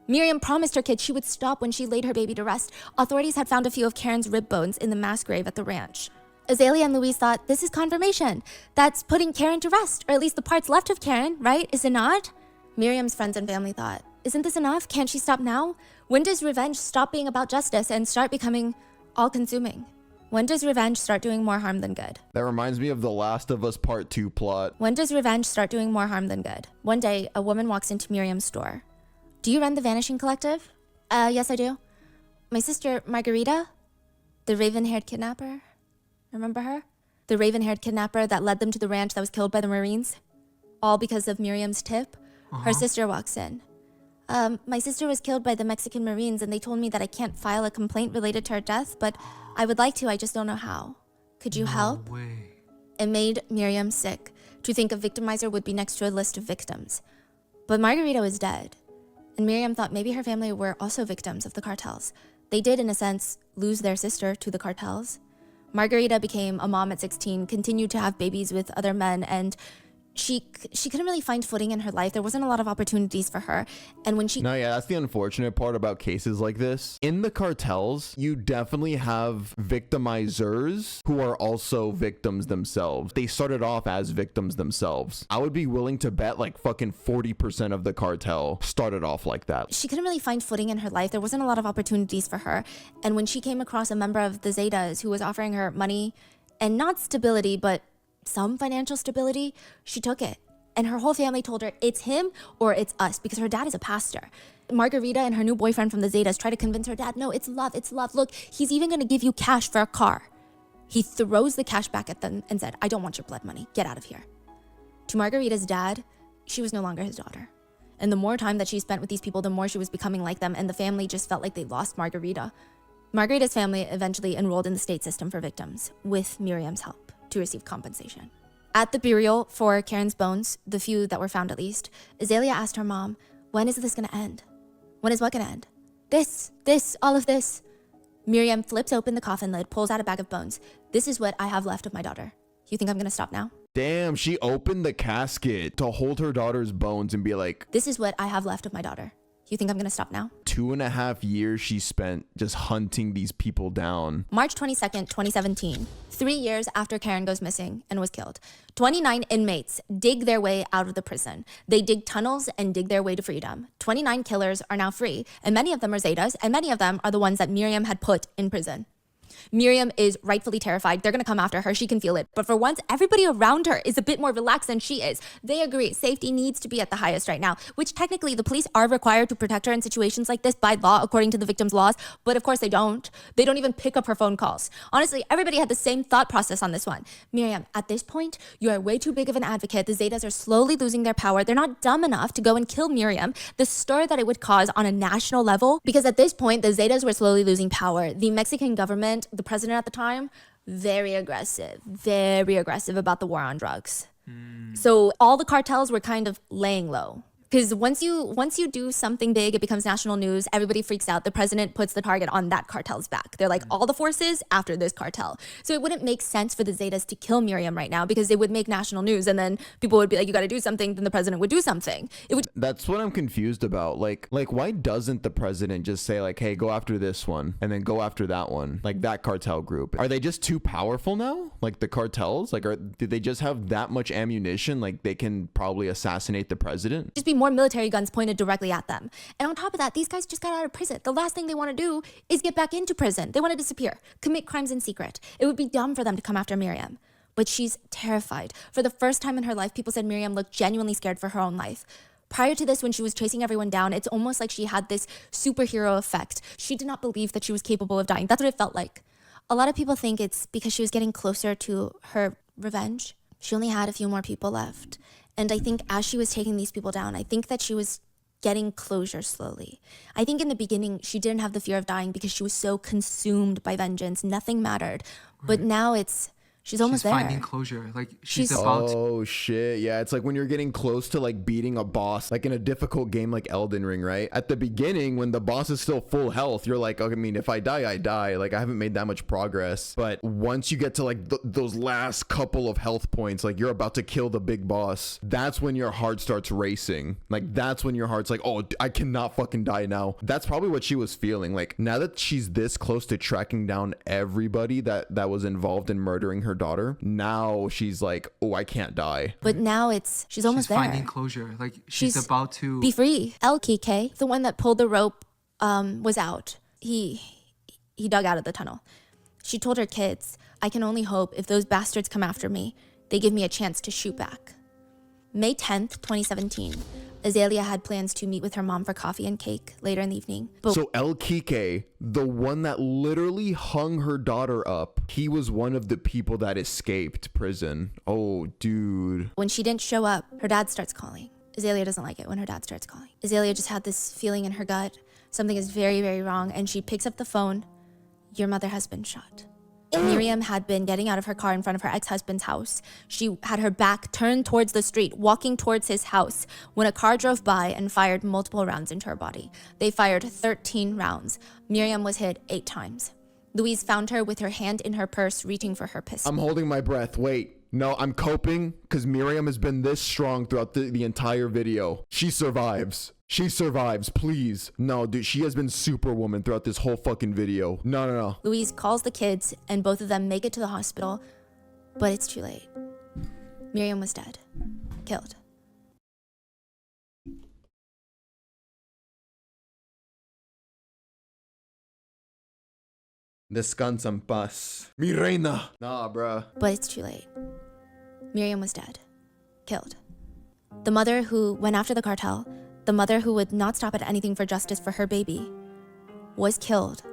Miriam promised her kids she would stop when she laid her baby to rest. Authorities had found a few of Karen's rib bones in the mass grave at the ranch. Azalea and Louise thought, this is confirmation. That's putting Karen to rest, or at least the parts left of Karen, right? Is it not? Miriam's friends and family thought, isn't this enough? Can't she stop now? When does revenge stop being about justice and start becoming all-consuming? When does revenge start doing more harm than good? That reminds me of the Last of Us Part 2 plot. When does revenge start doing more harm than good? One day, a woman walks into Miriam's store. Do you run the Vanishing Collective? Yes, I do. My sister, Margarita, the raven-haired kidnapper. Remember her? The raven-haired kidnapper that led them to the ranch that was killed by the Marines? All because of Miriam's tip? Her sister walks in. My sister was killed by the Mexican Marines, and they told me that I can't file a complaint related to her death, but I would like to, I just don't know how. Could you help? No way. It made Miriam sick to think a victimizer would be next to a list of victims. But Margarita was dead, and Miriam thought maybe her family were also victims of the cartels. They did, in a sense, lose their sister to the cartels. Margarita became a mom at 16, continued to have babies with other men, and she couldn't really find footing in her life. There wasn't a lot of opportunities for her. And when she... No, yeah, that's the unfortunate part about cases like this. In the cartels, you definitely have victimizers who are also victims themselves. They started off as victims themselves. I would be willing to bet like fucking 40% of the cartel started off like that. She couldn't really find footing in her life. There wasn't a lot of opportunities for her. And when she came across a member of the Zetas who was offering her money and not stability, but some financial stability, she took it. And her whole family told her it's him or it's us, because her dad is a pastor. Margarita and her new boyfriend from the Zetas try to convince her dad, no, it's love, it's love. Look, he's even gonna give you cash for a car. He throws the cash back at them and said, I don't want your blood money, get out of here. To Margarita's dad, she was no longer his daughter. And the more time that she spent with these people, the more she was becoming like them, and the family just felt like they lost Margarita. Margarita's family eventually enrolled in the state system for victims, with Miriam's help, to receive compensation. At the burial for Karen's bones, the few that were found at least, Azalea asked her mom, when is this gonna end? When is what gonna end? This, all of this. Miriam flips open the coffin lid, pulls out a bag of bones. This is what I have left of my daughter. You think I'm gonna stop now? Damn, she opened the casket to hold her daughter's bones and be like, this is what I have left of my daughter. You think I'm gonna stop now? 2.5 years she spent just hunting these people down. March 22nd, 2017, 3 years after Karen goes missing and was killed, 29 inmates dig their way out of the prison. They dig tunnels and dig their way to freedom. 29 killers are now free, and many of them are Zetas, and many of them are the ones that Miriam had put in prison. Miriam is rightfully terrified. They're gonna come after her. She can feel it. But for once, everybody around her is a bit more relaxed than she is. They agree safety needs to be at the highest right now, which technically the police are required to protect her in situations like this by law, according to the victim's laws. But of course they don't. They don't even pick up her phone calls. Honestly, everybody had the same thought process on this one. Miriam, at this point, you are way too big of an advocate. The Zetas are slowly losing their power. They're not dumb enough to go and kill Miriam. The stir that it would cause on a national level, because at this point, the Zetas were slowly losing power. The Mexican government, the president at the time, very aggressive about the war on drugs. So all the cartels were kind of laying low. Because once you do something big, it becomes national news. Everybody freaks out. The president puts the target on that cartel's back. They're like, all the forces after this cartel. So it wouldn't make sense for the Zetas to kill Miriam right now, because it would make national news, and then people would be like, you got to do something. Then the president would do something. It would. That's what I'm confused about. Like why doesn't the president just say like, hey, go after this one and then go after that one, like that cartel group? Are they just too powerful now? Like the cartels? Like, did they just have that much ammunition? Like they can probably assassinate the president? Just be more military guns pointed directly at them. And on top of that, these guys just got out of prison. The last thing they want to do is get back into prison. They want to disappear, commit crimes in secret. It would be dumb for them to come after Miriam. But she's terrified. For the first time in her life, people said Miriam looked genuinely scared for her own life. Prior to this, when she was chasing everyone down, it's almost like she had this superhero effect. She did not believe that she was capable of dying. That's what it felt like. A lot of people think it's because she was getting closer to her revenge. She only had a few more people left. And I think as she was taking these people down, I think that she was getting closure slowly. I think in the beginning, she didn't have the fear of dying because she was so consumed by vengeance. Nothing mattered. Right. But now she's almost there. Finding closure. Like she's about to. Oh shit. Yeah. It's like when you're getting close to like beating a boss, like in a difficult game like Elden Ring, right? At the beginning, when the boss is still full health, you're like, okay, I mean, if I die, I die. Like I haven't made that much progress. But once you get to like those last couple of health points, like you're about to kill the big boss, that's when your heart starts racing. Like that's when your heart's like, oh, I cannot fucking die now. That's probably what she was feeling. Like now that she's this close to tracking down everybody that was involved in murdering her daughter, now she's like, oh, I can't die. But now she's almost there. Finding closure. Like she's about to be free. El Kike, the one that pulled the rope, was out. He dug out of the tunnel. She told her kids, I can only hope if those bastards come after me, they give me a chance to shoot back. May 10th, 2017. Azalea had plans to meet with her mom for coffee and cake later in the evening. But so El Kike, the one that literally hung her daughter up, he was one of the people that escaped prison. Oh, dude. When she didn't show up, her dad starts calling. Azalea doesn't like it when her dad starts calling. Azalea just had this feeling in her gut. Something is very, very wrong, and she picks up the phone. Your mother has been shot. Miriam had been getting out of her car in front of her ex-husband's house. She had her back turned towards the street, walking towards his house, when a car drove by and fired multiple rounds into her body. They fired 13 rounds. Miriam was hit 8 times. Louise found her with her hand in her purse, reaching for her pistol. I'm holding my breath. Wait. No, I'm coping because Miriam has been this strong throughout the entire video. She survives. She survives, please. No, dude, she has been superwoman throughout this whole fucking video. No. Louise calls the kids, and both of them make it to the hospital, but it's too late. Miriam was dead. Killed. Descansa en paz. Mi reina. Nah, bruh. But it's too late. Miriam was dead. Killed. The mother who went after the cartel, the mother who would not stop at anything for justice for her baby, was killed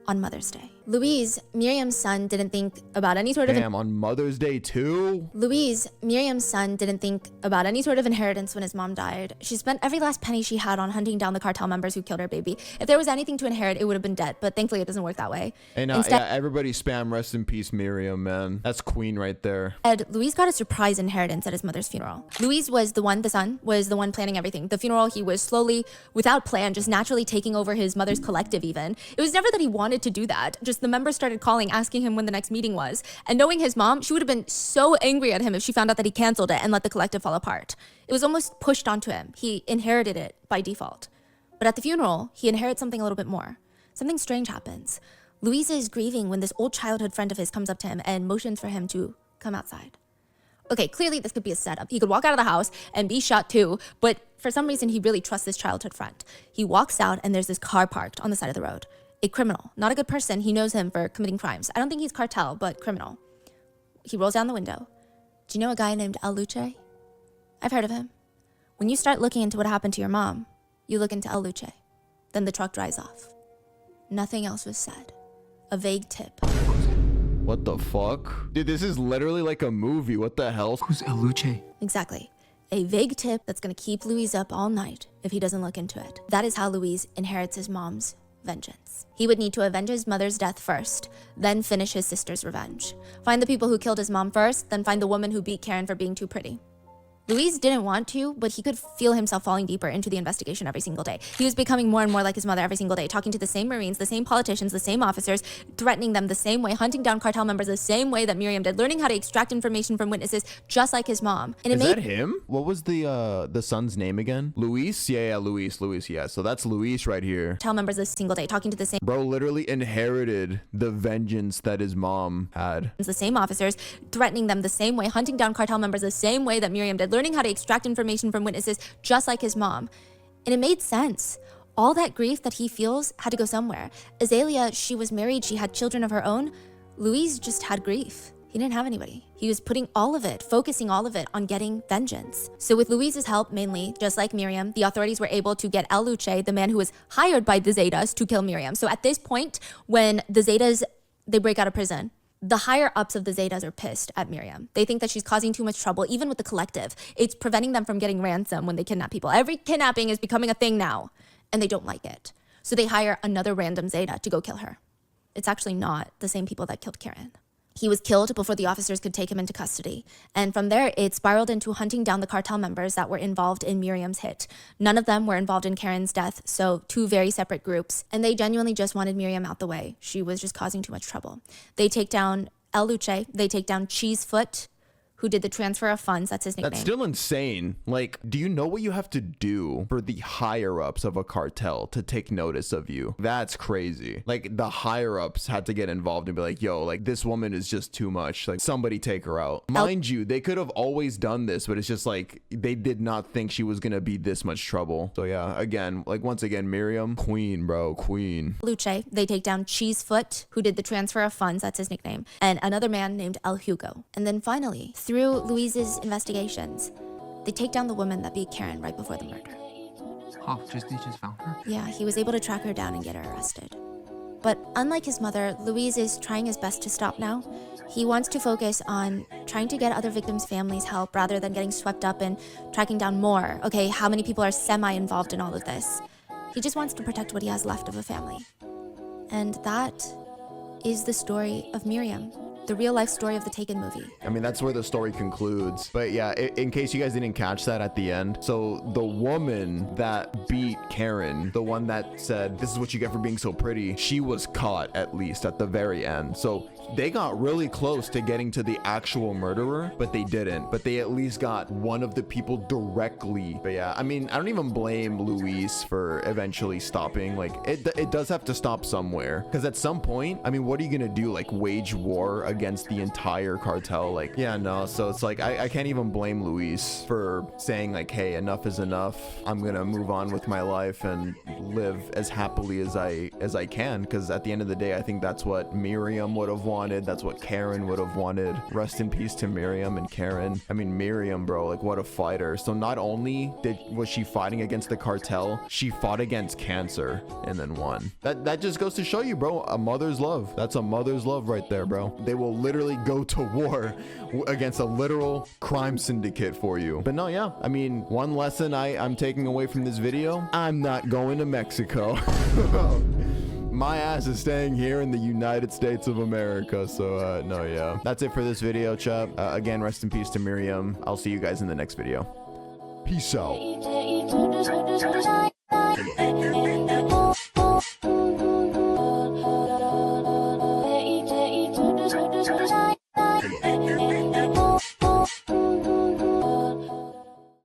on Mother's Day. Louise, Miriam's son, didn't think about any sort of... Damn, on Mother's Day too? Louise, Miriam's son, didn't think about any sort of inheritance when his mom died. She spent every last penny she had on hunting down the cartel members who killed her baby. If there was anything to inherit, it would have been debt, but thankfully it doesn't work that way. And Instead, yeah, everybody spam rest in peace Miriam, man. That's queen right there. Louise got a surprise inheritance at his mother's funeral. Louise was the son was the one planning everything. The funeral, he was slowly, without plan, just naturally taking over his mother's collective even. It was never that he wanted to do that. Just the members started calling, asking him when the next meeting was. And knowing his mom, she would have been so angry at him if she found out that he canceled it and let the collective fall apart. It was almost pushed onto him. He inherited it by default. But at the funeral, he inherits something a little bit more. Something strange happens. Louise is grieving when this old childhood friend of his comes up to him and motions for him to come outside. Okay, clearly this could be a setup. He could walk out of the house and be shot too, but for some reason he really trusts this childhood friend. He walks out and there's this car parked on the side of the road. A criminal, not a good person. He knows him for committing crimes. I don't think he's cartel, but criminal. He rolls down the window. Do you know a guy named El Luce? I've heard of him. When you start looking into what happened to your mom, you look into El Luce. Then the truck drives off. Nothing else was said. A vague tip. What the fuck? Dude, this is literally like a movie. What the hell? Who's El Luce? Exactly. A vague tip that's gonna keep Louise up all night if he doesn't look into it. That is how Louise inherits his mom's vengeance. He would need to avenge his mother's death first, then finish his sister's revenge. Find the people who killed his mom first, then find the woman who beat Karen for being too pretty. Louise didn't want to, but he could feel himself falling deeper into the investigation every single day. He was becoming more and more like his mother every single day, talking to the same Marines, the same politicians, the same officers, threatening them the same way, hunting down cartel members the same way that Miriam did, learning how to extract information from witnesses just like his mom. And Is that him? What was the son's name again? Luis? Yeah, Luis, yeah. So that's Luis right here. Cartel members a single day, talking to the same Bro literally inherited the vengeance that his mom had. the same officers, threatening them the same way, hunting down cartel members the same way that Miriam did, learning how to extract information from witnesses just like his mom. And it made sense. All that grief that he feels had to go somewhere. Azalea, she was married, she had children of her own. Louise just had grief. He didn't have anybody. He was putting all of it, focusing all of it on getting vengeance. So with Louise's help, mainly, just like Miriam, the authorities were able to get El Luce, the man who was hired by the Zetas to kill Miriam. So at this point, when the Zetas, they break out of prison, the higher ups of the Zetas are pissed at Miriam. They think that she's causing too much trouble, even with the collective. It's preventing them from getting ransom when they kidnap people. Every kidnapping is becoming a thing now, and they don't like it. So they hire another random Zeta to go kill her. It's actually not the same people that killed Karen. He was killed before the officers could take him into custody. And from there, it spiraled into hunting down the cartel members that were involved in Miriam's hit. None of them were involved in Karen's death, so 2 very separate groups. And they genuinely just wanted Miriam out the way. She was just causing too much trouble. They take down El Luce, they take down Cheesefoot, who did the transfer of funds. That's his nickname. That's still insane. Like, do you know what you have to do for the higher ups of a cartel to take notice of you? That's crazy. Like, the higher ups had to get involved and be like, yo, like, this woman is just too much. Like, somebody take her out. Mind you, they could have always done this, but it's just like, they did not think she was gonna be this much trouble. So yeah, again, like, once again, Miriam, queen, bro, queen. Luce, they take down Cheesefoot, who did the transfer of funds. That's his nickname. And another man named El Hugo. And then finally, through Louise's investigations, they take down the woman that beat Karen right before the murder. Oh, they just found her? Yeah, he was able to track her down and get her arrested. But unlike his mother, Louise is trying his best to stop now. He wants to focus on trying to get other victims' families help rather than getting swept up in tracking down more. Okay, how many people are semi-involved in all of this? He just wants to protect what he has left of a family. And that is the story of Miriam, the real life story of the Taken movie. I mean, that's where the story concludes. But yeah, in case you guys didn't catch that at the end. So the woman that beat Karen, the one that said, "This is what you get for being so pretty," she was caught at least at the very end. So they got really close to getting to the actual murderer, but they didn't. But they at least got one of the people directly. But yeah, I mean, I don't even blame Luis for eventually stopping. Like, it does have to stop somewhere. Because at some point, I mean, what are you gonna do? Like, wage war against the entire cartel? Like, yeah, no. So it's like, I can't even blame Luis for saying like, hey, enough is enough. I'm gonna move on with my life and live as happily as I can. Because at the end of the day, I think that's what Miriam would have wanted. That's what Karen would have wanted. Rest in peace to Miriam and Karen. I mean, Miriam, bro, like, what a fighter. So not only was she fighting against the cartel, she fought against cancer and then won. That just goes to show you, bro, a mother's love. That's a mother's love right there, bro. They will literally go to war against a literal crime syndicate for you. But no, yeah, I mean, one lesson I'm taking away from this video: I'm not going to Mexico. My ass is staying here in the United States of America. So no, yeah, that's it for this video, chat. Again, rest in peace to Miriam. I'll see you guys in the next video. Peace out.